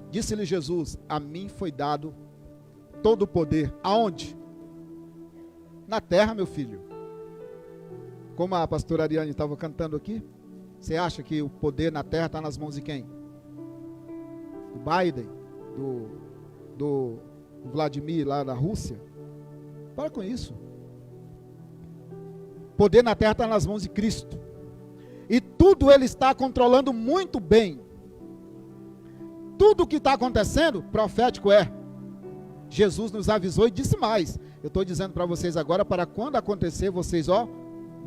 Disse-lhe Jesus: a mim foi dado todo o poder. Aonde? Na terra, meu filho. Como a pastora Ariane estava cantando aqui, você acha que o poder na terra está nas mãos de quem? Do Biden? Do Vladimir lá da Rússia? Para com isso. O poder na terra está nas mãos de Cristo. E tudo Ele está controlando muito bem. Tudo o que está acontecendo, profético é. Jesus nos avisou e disse mais. Eu estou dizendo para vocês agora, para quando acontecer, vocês,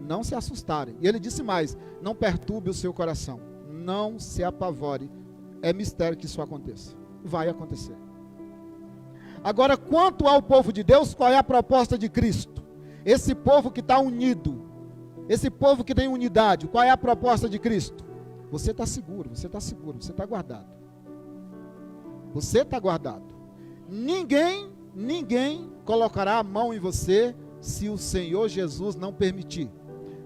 não se assustarem. E Ele disse mais: não perturbe o seu coração. Não se apavore. É mistério que isso aconteça. Vai acontecer. Agora, quanto ao povo de Deus, qual é a proposta de Cristo? Esse povo que está unido, esse povo que tem unidade, qual é a proposta de Cristo? Você está seguro, você está seguro, você está guardado. Você está guardado. Ninguém colocará a mão em você se o Senhor Jesus não permitir.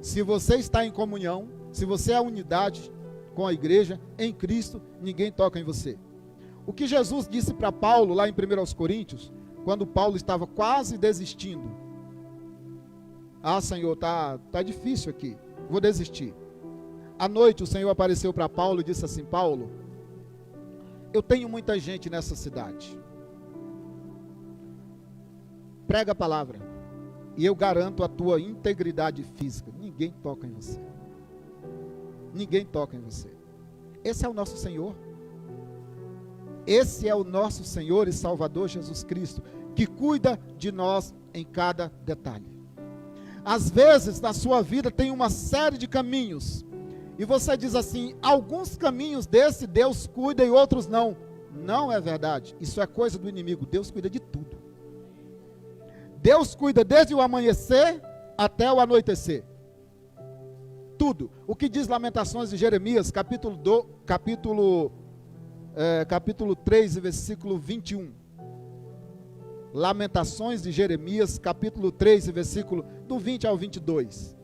Se você está em comunhão, se você é unidade com a igreja, em Cristo, ninguém toca em você. O que Jesus disse para Paulo, lá em 1 Coríntios, quando Paulo estava quase desistindo: Senhor, tá difícil aqui, vou desistir. À noite o Senhor apareceu para Paulo e disse assim: Paulo, eu tenho muita gente nessa cidade, prega a palavra, e eu garanto a tua integridade física. Ninguém toca em você. Ninguém toca em você. Esse é o nosso Senhor. Esse é o nosso Senhor e Salvador Jesus Cristo, que cuida de nós em cada detalhe. Às vezes na sua vida tem uma série de caminhos, e você diz assim: alguns caminhos desse Deus cuida e outros não. Não é verdade, isso é coisa do inimigo. Deus cuida de tudo. Deus cuida desde o amanhecer até o anoitecer. Tudo. O que diz Lamentações de Jeremias, capítulo 3, versículo 21. Lamentações de Jeremias, capítulo 3, versículo do 20 ao 22.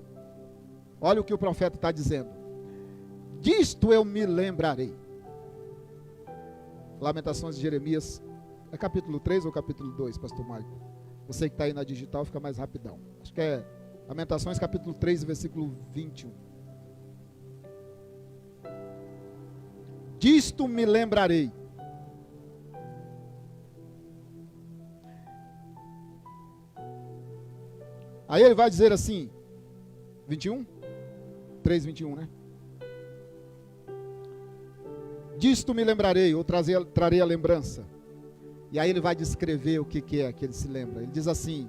Olha o que o profeta está dizendo: disto eu me lembrarei. Lamentações de Jeremias, é capítulo 3 ou capítulo 2, pastor Maico? Você que está aí na digital, fica mais rapidão. Acho que é Lamentações, capítulo 3, versículo 21. Disto me lembrarei. Aí ele vai dizer assim, 21? 3, 21, né? Disto me lembrarei, ou trarei a lembrança. E aí ele vai descrever o que é que ele se lembra. Ele diz assim: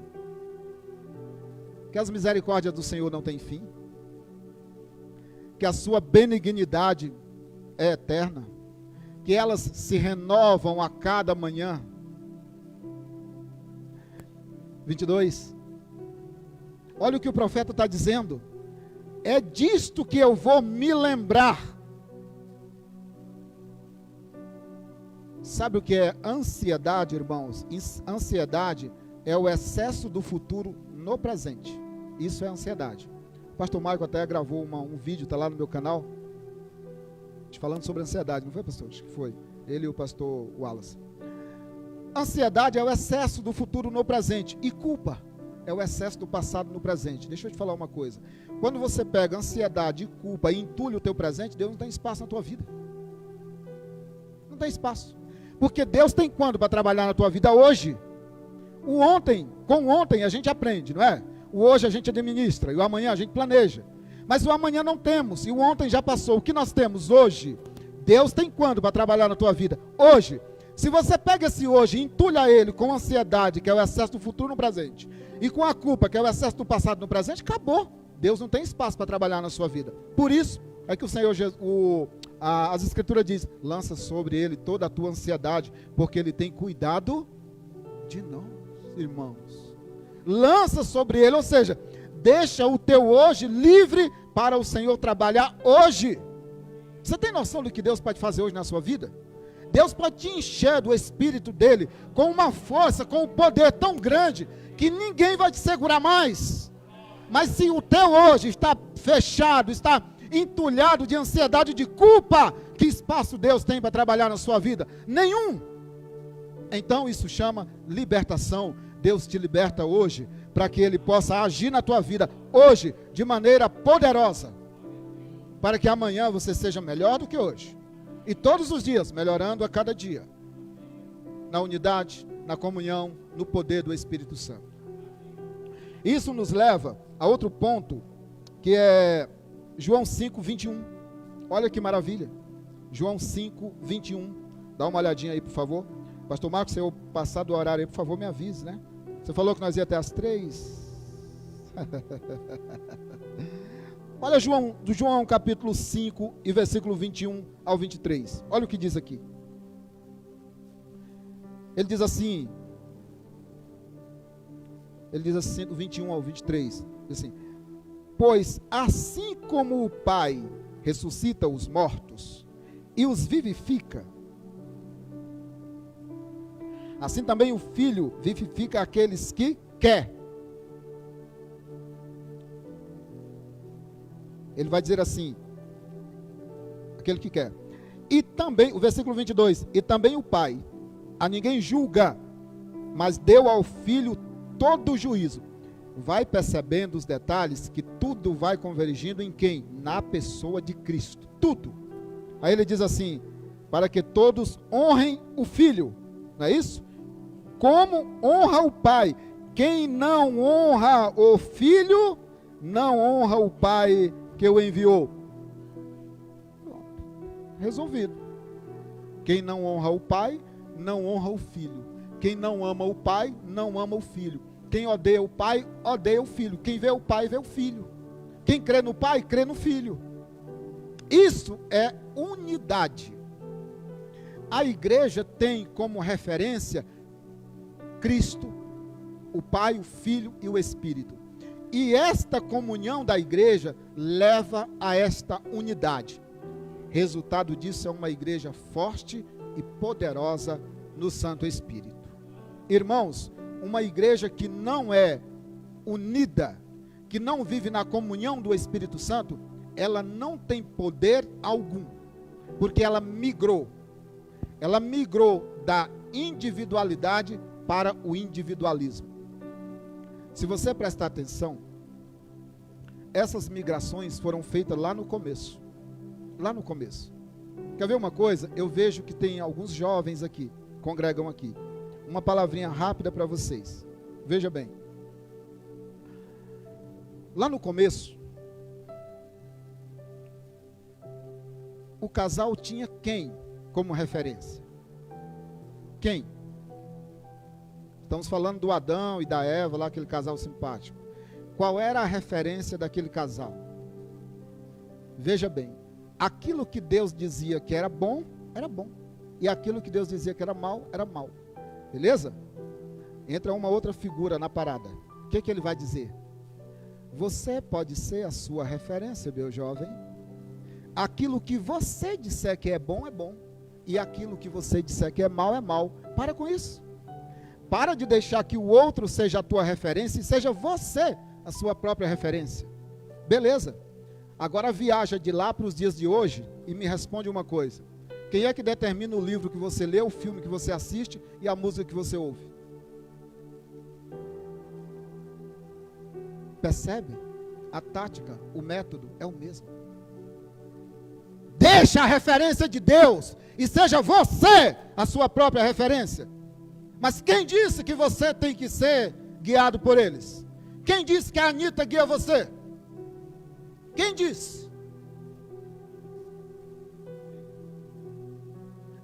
que as misericórdias do Senhor não têm fim, que a sua benignidade é eterna, que elas se renovam a cada manhã. 22. Olha o que o profeta está dizendo. É disto que eu vou me lembrar. Sabe o que é ansiedade, irmãos? Ansiedade é o excesso do futuro no presente. Isso é ansiedade. O pastor Marco até gravou um vídeo, está lá no meu canal, falando sobre ansiedade. Não foi, pastor? Acho que foi. Ele e o pastor Wallace. Ansiedade é o excesso do futuro no presente. E culpa é o excesso do passado no presente. Deixa eu te falar uma coisa. Quando você pega ansiedade e culpa e entulha o teu presente, Deus não tem espaço na tua vida. Não tem espaço. Porque Deus tem quando para trabalhar na tua vida? Hoje. O ontem, com o ontem a gente aprende, não é? O hoje a gente administra e o amanhã a gente planeja. Mas o amanhã não temos e o ontem já passou. O que nós temos hoje? Deus tem quando para trabalhar na tua vida? Hoje. Se você pega esse hoje e entulha ele com ansiedade, que é o excesso do futuro no presente, e com a culpa, que é o excesso do passado no presente, acabou. Deus não tem espaço para trabalhar na sua vida. Por isso é que o Senhor Jesus, as Escrituras diz, lança sobre ele toda a tua ansiedade, porque ele tem cuidado de nós, irmãos. Lança sobre ele, ou seja, deixa o teu hoje livre para o Senhor trabalhar hoje. Você tem noção do que Deus pode fazer hoje na sua vida? Deus pode te encher do Espírito dele, com uma força, com um poder tão grande, que ninguém vai te segurar mais. Mas se o teu hoje está fechado, está entulhado de ansiedade, de culpa, que espaço Deus tem para trabalhar na sua vida? Nenhum. Então isso chama libertação. Deus te liberta hoje, para que ele possa agir na tua vida, hoje, de maneira poderosa, para que amanhã você seja melhor do que hoje. E todos os dias, melhorando a cada dia, na unidade, na comunhão, no poder do Espírito Santo. Isso nos leva a outro ponto, que é João 5, 21. Olha que maravilha. João 5, 21. Dá uma olhadinha aí, por favor. Pastor Marcos, se eu passar do horário aí, por favor, me avise, né? Você falou que nós ia até às 3. Olha João capítulo 5 e versículo 21 ao 23. Olha o que diz aqui. Ele diz assim, 21 ao 23, diz assim, pois assim como o Pai ressuscita os mortos e os vivifica, assim também o Filho vivifica aqueles que quer. Ele vai dizer assim, aquele que quer. E também, o versículo 22, e também o Pai, a ninguém julga, mas deu ao Filho todo o juízo. Vai percebendo os detalhes, que tudo vai convergindo em quem? Na pessoa de Cristo, tudo. Aí ele diz assim, para que todos honrem o Filho, não é isso? Como honra o Pai. Quem não honra o Filho, não honra o Pai que o enviou. Resolvido. Quem não honra o Pai, não honra o Filho. Quem não ama o Pai, não ama o Filho. Quem odeia o Pai, odeia o Filho. Quem vê o Pai, vê o Filho. Quem crê no Pai, crê no Filho. Isso é unidade. A igreja tem como referência Cristo, o Pai, o Filho e o Espírito. E esta comunhão da igreja leva a esta unidade. Resultado disso é uma igreja forte e poderosa no Santo Espírito. Irmãos, uma igreja que não é unida, que não vive na comunhão do Espírito Santo, ela não tem poder algum, porque ela migrou. Ela migrou da individualidade para o individualismo. Se você prestar atenção, essas migrações foram feitas lá no começo. Lá no começo. Quer ver uma coisa? Eu vejo que tem alguns jovens aqui, congregam aqui. Uma palavrinha rápida para vocês. Veja bem. Lá no começo, o casal tinha quem como referência? Quem? Estamos falando do Adão e da Eva, lá aquele casal simpático. Qual era a referência daquele casal? Veja bem, aquilo que Deus dizia que era bom, e aquilo que Deus dizia que era mal, beleza? Entra uma outra figura na parada. O que ele vai dizer? Você pode ser a sua referência, meu jovem. Aquilo que você disser que é bom, e aquilo que você disser que é mal. Para com isso. Para de deixar que o outro seja a tua referência e seja você a sua própria referência. Beleza? Agora viaja de lá para os dias de hoje e me responde uma coisa. Quem é que determina o livro que você lê, o filme que você assiste e a música que você ouve? Percebe? A tática, o método é o mesmo. Deixa a referência de Deus e seja você a sua própria referência. Mas quem disse que você tem que ser guiado por eles? Quem disse que a Anitta guia você? Quem disse?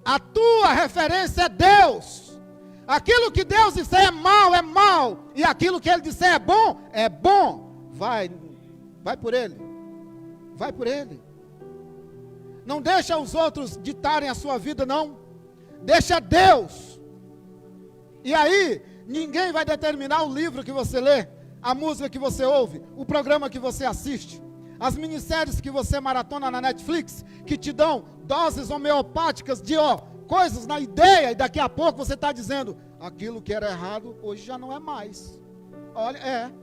A tua referência é Deus. Aquilo que Deus disser é mal. E aquilo que Ele disser é bom. Vai por Ele. Vai por Ele. Não deixa os outros ditarem a sua vida, não. Deixa Deus. E aí, ninguém vai determinar o livro que você lê, a música que você ouve, o programa que você assiste, as minisséries que você maratona na Netflix, que te dão doses homeopáticas de coisas na ideia, e daqui a pouco você está dizendo, aquilo que era errado, hoje já não é mais. Olha,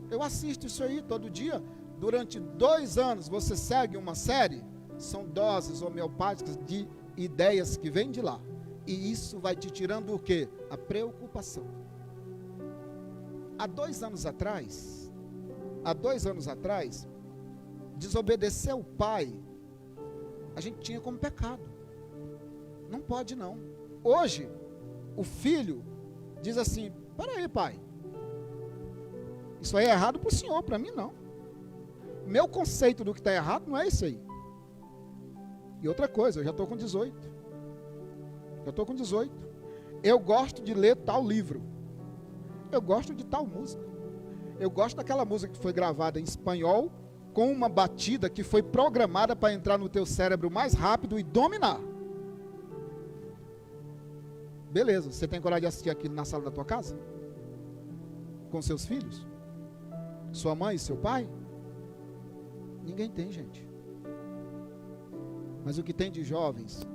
eu assisto isso aí todo dia, durante 2 anos você segue uma série, são doses homeopáticas de ideias que vêm de lá, e isso vai te tirando o quê? A preocupação. Há 2 anos atrás, desobedecer o pai, a gente tinha como pecado. Não pode não. Hoje, o filho diz assim, peraí pai, isso aí é errado para o senhor, para mim não. Meu conceito do que está errado não é isso aí. E outra coisa, eu já estou com 18. Eu gosto de ler tal livro. Eu gosto de tal música. Eu gosto daquela música que foi gravada em espanhol, com uma batida que foi programada para entrar no teu cérebro mais rápido e dominar. Beleza, você tem coragem de assistir aquilo na sala da tua casa? Com seus filhos? Sua mãe e seu pai? Ninguém tem, gente. Mas o que tem de jovens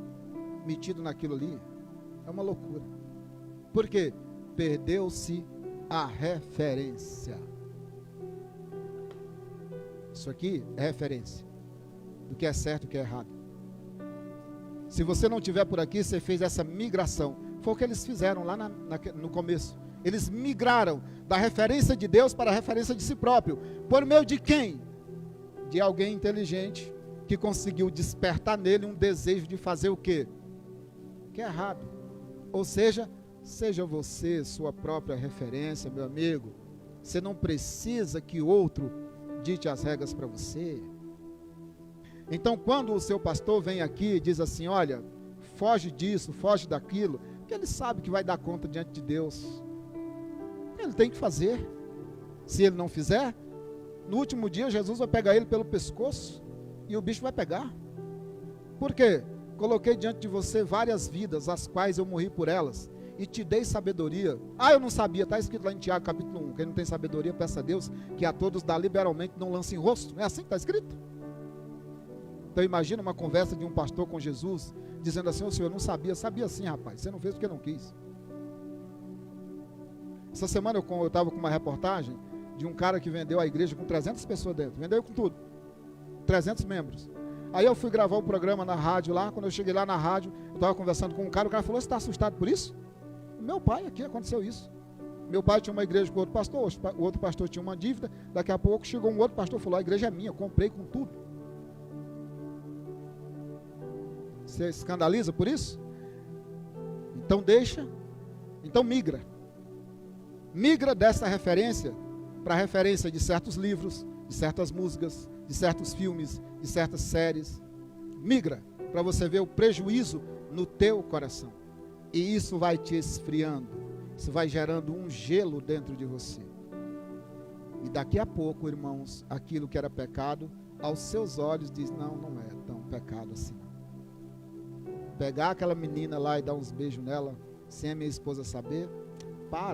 metido naquilo ali é uma loucura. Por quê? Perdeu-se a referência. Isso aqui é referência do que é certo e o que é errado. Se você não estiver por aqui, você fez essa migração. Foi o que eles fizeram lá no começo. Eles migraram da referência de Deus para a referência de si próprio. Por meio de quem? De alguém inteligente que conseguiu despertar nele um desejo de fazer o quê? Que é errado. Ou seja, seja você sua própria referência, meu amigo. Você não precisa que outro dite as regras para você. Então, quando o seu pastor vem aqui e diz assim, olha, foge disso, foge daquilo, porque ele sabe que vai dar conta diante de Deus. Ele tem que fazer. Se ele não fizer, no último dia Jesus vai pegar ele pelo pescoço e o bicho vai pegar. Por quê? Coloquei diante de você várias vidas, as quais eu morri por elas, e te dei sabedoria. Eu não sabia, está escrito lá em Tiago capítulo 1, quem não tem sabedoria, peça a Deus, que a todos dá liberalmente, não lança em rosto. Não é assim que está escrito? Então imagina uma conversa de um pastor com Jesus, dizendo assim, Senhor, eu não sabia. Sabia sim, rapaz, você não fez porque não quis. Essa semana eu estava com uma reportagem de um cara que vendeu a igreja com 300 pessoas dentro, vendeu com tudo, 300 membros. Aí eu fui gravar o programa na rádio lá, quando eu cheguei lá na rádio, eu estava conversando com um cara, o cara falou, você está assustado por isso? Meu pai, aqui aconteceu isso. Meu pai tinha uma igreja com outro pastor, o outro pastor tinha uma dívida, daqui a pouco chegou um outro pastor e falou, a igreja é minha, eu comprei com tudo. Você escandaliza por isso? Então migra. Migra dessa referência para a referência de certos livros, de certas músicas, de certos filmes, de certas séries. Migra para você ver o prejuízo no teu coração. E isso vai te esfriando, isso vai gerando um gelo dentro de você. E daqui a pouco, irmãos, aquilo que era pecado aos seus olhos diz, não, não é tão pecado assim. Pegar aquela menina lá e dar uns beijos nela, sem a minha esposa saber,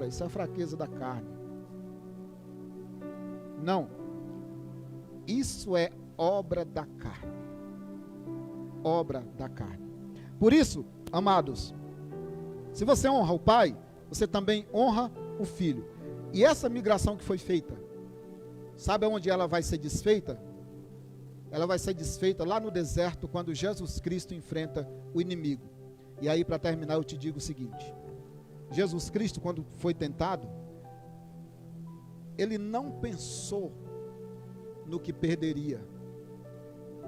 isso é a fraqueza da carne. Não. Isso é obra da carne. Obra da carne. Por isso, amados, se você honra o pai, você também honra o filho. E essa migração que foi feita, sabe onde ela vai ser desfeita? Ela vai ser desfeita lá no deserto, quando Jesus Cristo enfrenta o inimigo. E aí, para terminar, eu te digo o seguinte: Jesus Cristo, quando foi tentado, ele não pensou no que perderia,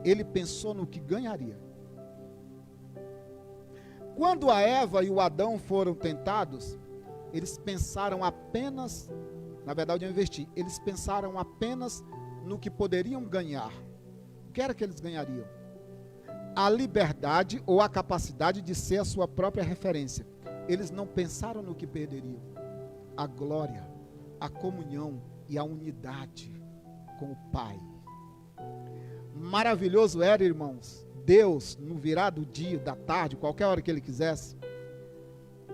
ele pensou no que ganharia. Quando a Eva e o Adão foram tentados, eles pensaram apenas, na verdade eu investi, eles pensaram apenas no que poderiam ganhar. O que era que eles ganhariam? A liberdade ou a capacidade de ser a sua própria referência. Eles não pensaram no que perderiam: a glória, a comunhão e a unidade com o Pai. Maravilhoso era, irmãos, Deus, no virar do dia, da tarde, qualquer hora que Ele quisesse,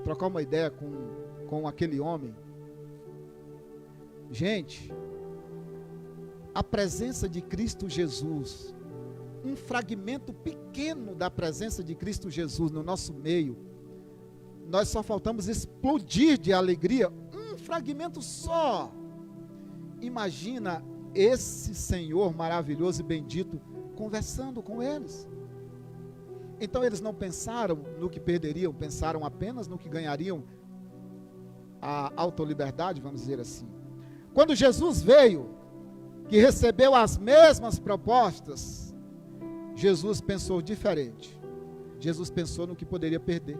trocar uma ideia com aquele homem. Gente, a presença de Cristo Jesus, um fragmento pequeno da presença de Cristo Jesus no nosso meio, nós só faltamos explodir de alegria, um fragmento só. Imagina esse Senhor maravilhoso e bendito conversando com eles. Então eles não pensaram no que perderiam, pensaram apenas no que ganhariam, a autoliberdade, vamos dizer assim. Quando Jesus veio, que recebeu as mesmas propostas, Jesus pensou diferente. Jesus pensou no que poderia perder.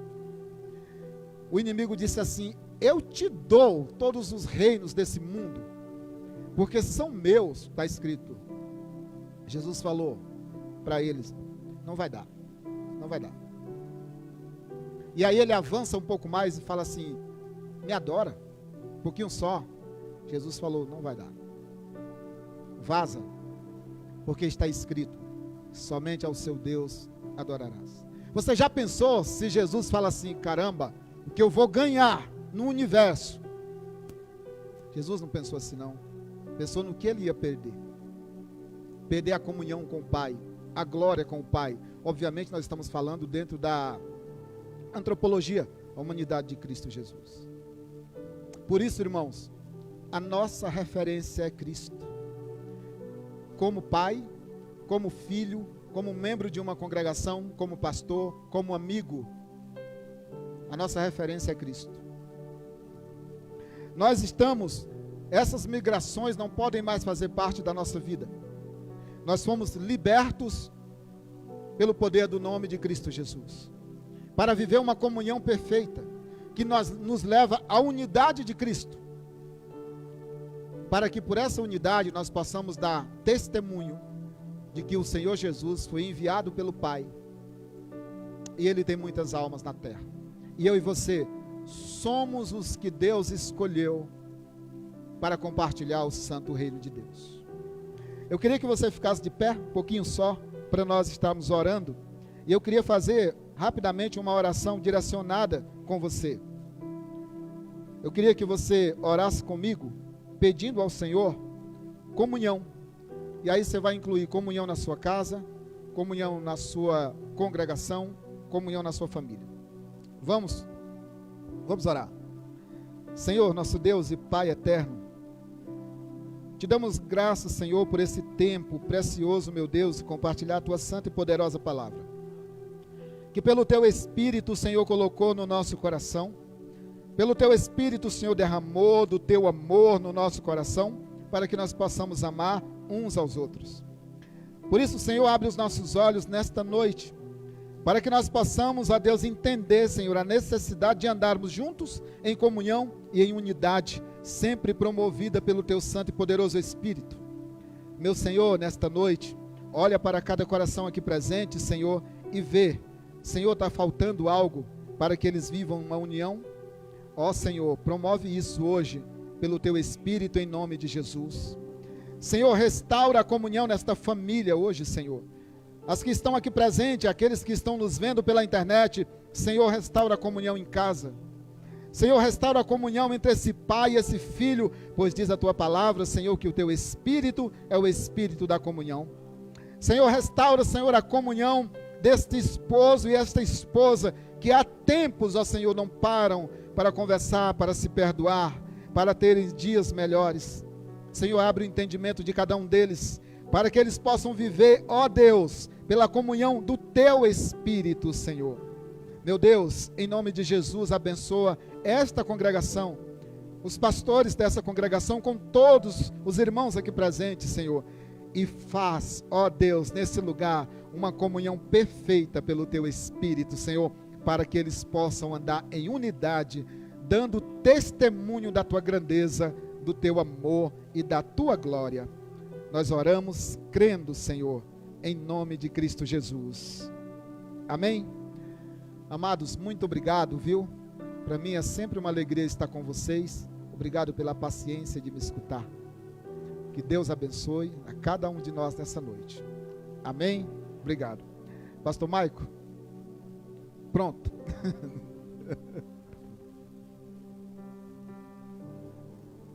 O inimigo disse assim: eu te dou todos os reinos desse mundo, porque são meus, está escrito. Jesus falou para eles: não vai dar, não vai dar. E aí ele avança um pouco mais e fala assim: me adora, um pouquinho só. Jesus falou: não vai dar, vaza, porque está escrito: somente ao seu Deus adorarás. Você já pensou se Jesus fala assim: caramba, o que eu vou ganhar no universo? Jesus não pensou assim, não. Pensou no que ele ia perder. Perder a comunhão com o Pai, a glória com o Pai. Obviamente nós estamos falando dentro da antropologia, a humanidade de Cristo Jesus. Por isso, irmãos, a nossa referência é Cristo. Como pai, como filho, como membro de uma congregação, como pastor, como amigo, a nossa referência é Cristo. Essas migrações não podem mais fazer parte da nossa vida. Nós fomos libertos pelo poder do nome de Cristo Jesus, para viver uma comunhão perfeita, que nos leva à unidade de Cristo, para que por essa unidade nós possamos dar testemunho de que o Senhor Jesus foi enviado pelo Pai, e Ele tem muitas almas na terra, e eu e você somos os que Deus escolheu para compartilhar o santo reino de Deus. Eu queria que você ficasse de pé, um pouquinho só, para nós estarmos orando, e eu queria fazer rapidamente uma oração direcionada com você. Eu queria que você orasse comigo, pedindo ao Senhor comunhão, e aí você vai incluir comunhão na sua casa, comunhão na sua congregação, comunhão na sua família. Vamos orar. Senhor, nosso Deus e Pai eterno, te damos graças, Senhor, por esse tempo precioso, meu Deus, de compartilhar a tua santa e poderosa palavra, que pelo teu Espírito o Senhor colocou no nosso coração, pelo teu Espírito o Senhor derramou do teu amor no nosso coração, para que nós possamos amar uns aos outros. Por isso, Senhor, abre os nossos olhos nesta noite, para que nós possamos, ó Deus, entender, Senhor, a necessidade de andarmos juntos em comunhão e em unidade, sempre promovida pelo teu santo e poderoso Espírito. Meu Senhor, nesta noite, olha para cada coração aqui presente, Senhor, e vê, Senhor, está faltando algo para que eles vivam uma união? Ó Senhor, promove isso hoje pelo teu Espírito em nome de Jesus. Senhor, restaura a comunhão nesta família hoje, Senhor. As que estão aqui presentes, aqueles que estão nos vendo pela internet, Senhor, restaura a comunhão em casa. Senhor, restaura a comunhão entre esse pai e esse filho, pois diz a tua palavra, Senhor, que o teu espírito é o espírito da comunhão. Senhor, restaura, Senhor, a comunhão deste esposo e esta esposa, que há tempos, ó Senhor, não param para conversar, para se perdoar, para terem dias melhores. Senhor, abre o entendimento de cada um deles, para que eles possam viver, ó Deus, pela comunhão do teu Espírito, Senhor. Meu Deus, em nome de Jesus, abençoa esta congregação, os pastores dessa congregação, com todos os irmãos aqui presentes, Senhor, e faz, ó Deus, nesse lugar, uma comunhão perfeita pelo teu Espírito, Senhor, para que eles possam andar em unidade, dando testemunho da tua grandeza, do teu amor e da tua glória. Nós oramos crendo, Senhor, em nome de Cristo Jesus. Amém? Amados, muito obrigado, viu? Para mim é sempre uma alegria estar com vocês. Obrigado pela paciência de me escutar. Que Deus abençoe a cada um de nós nessa noite. Amém? Obrigado. Pastor Maico? Pronto.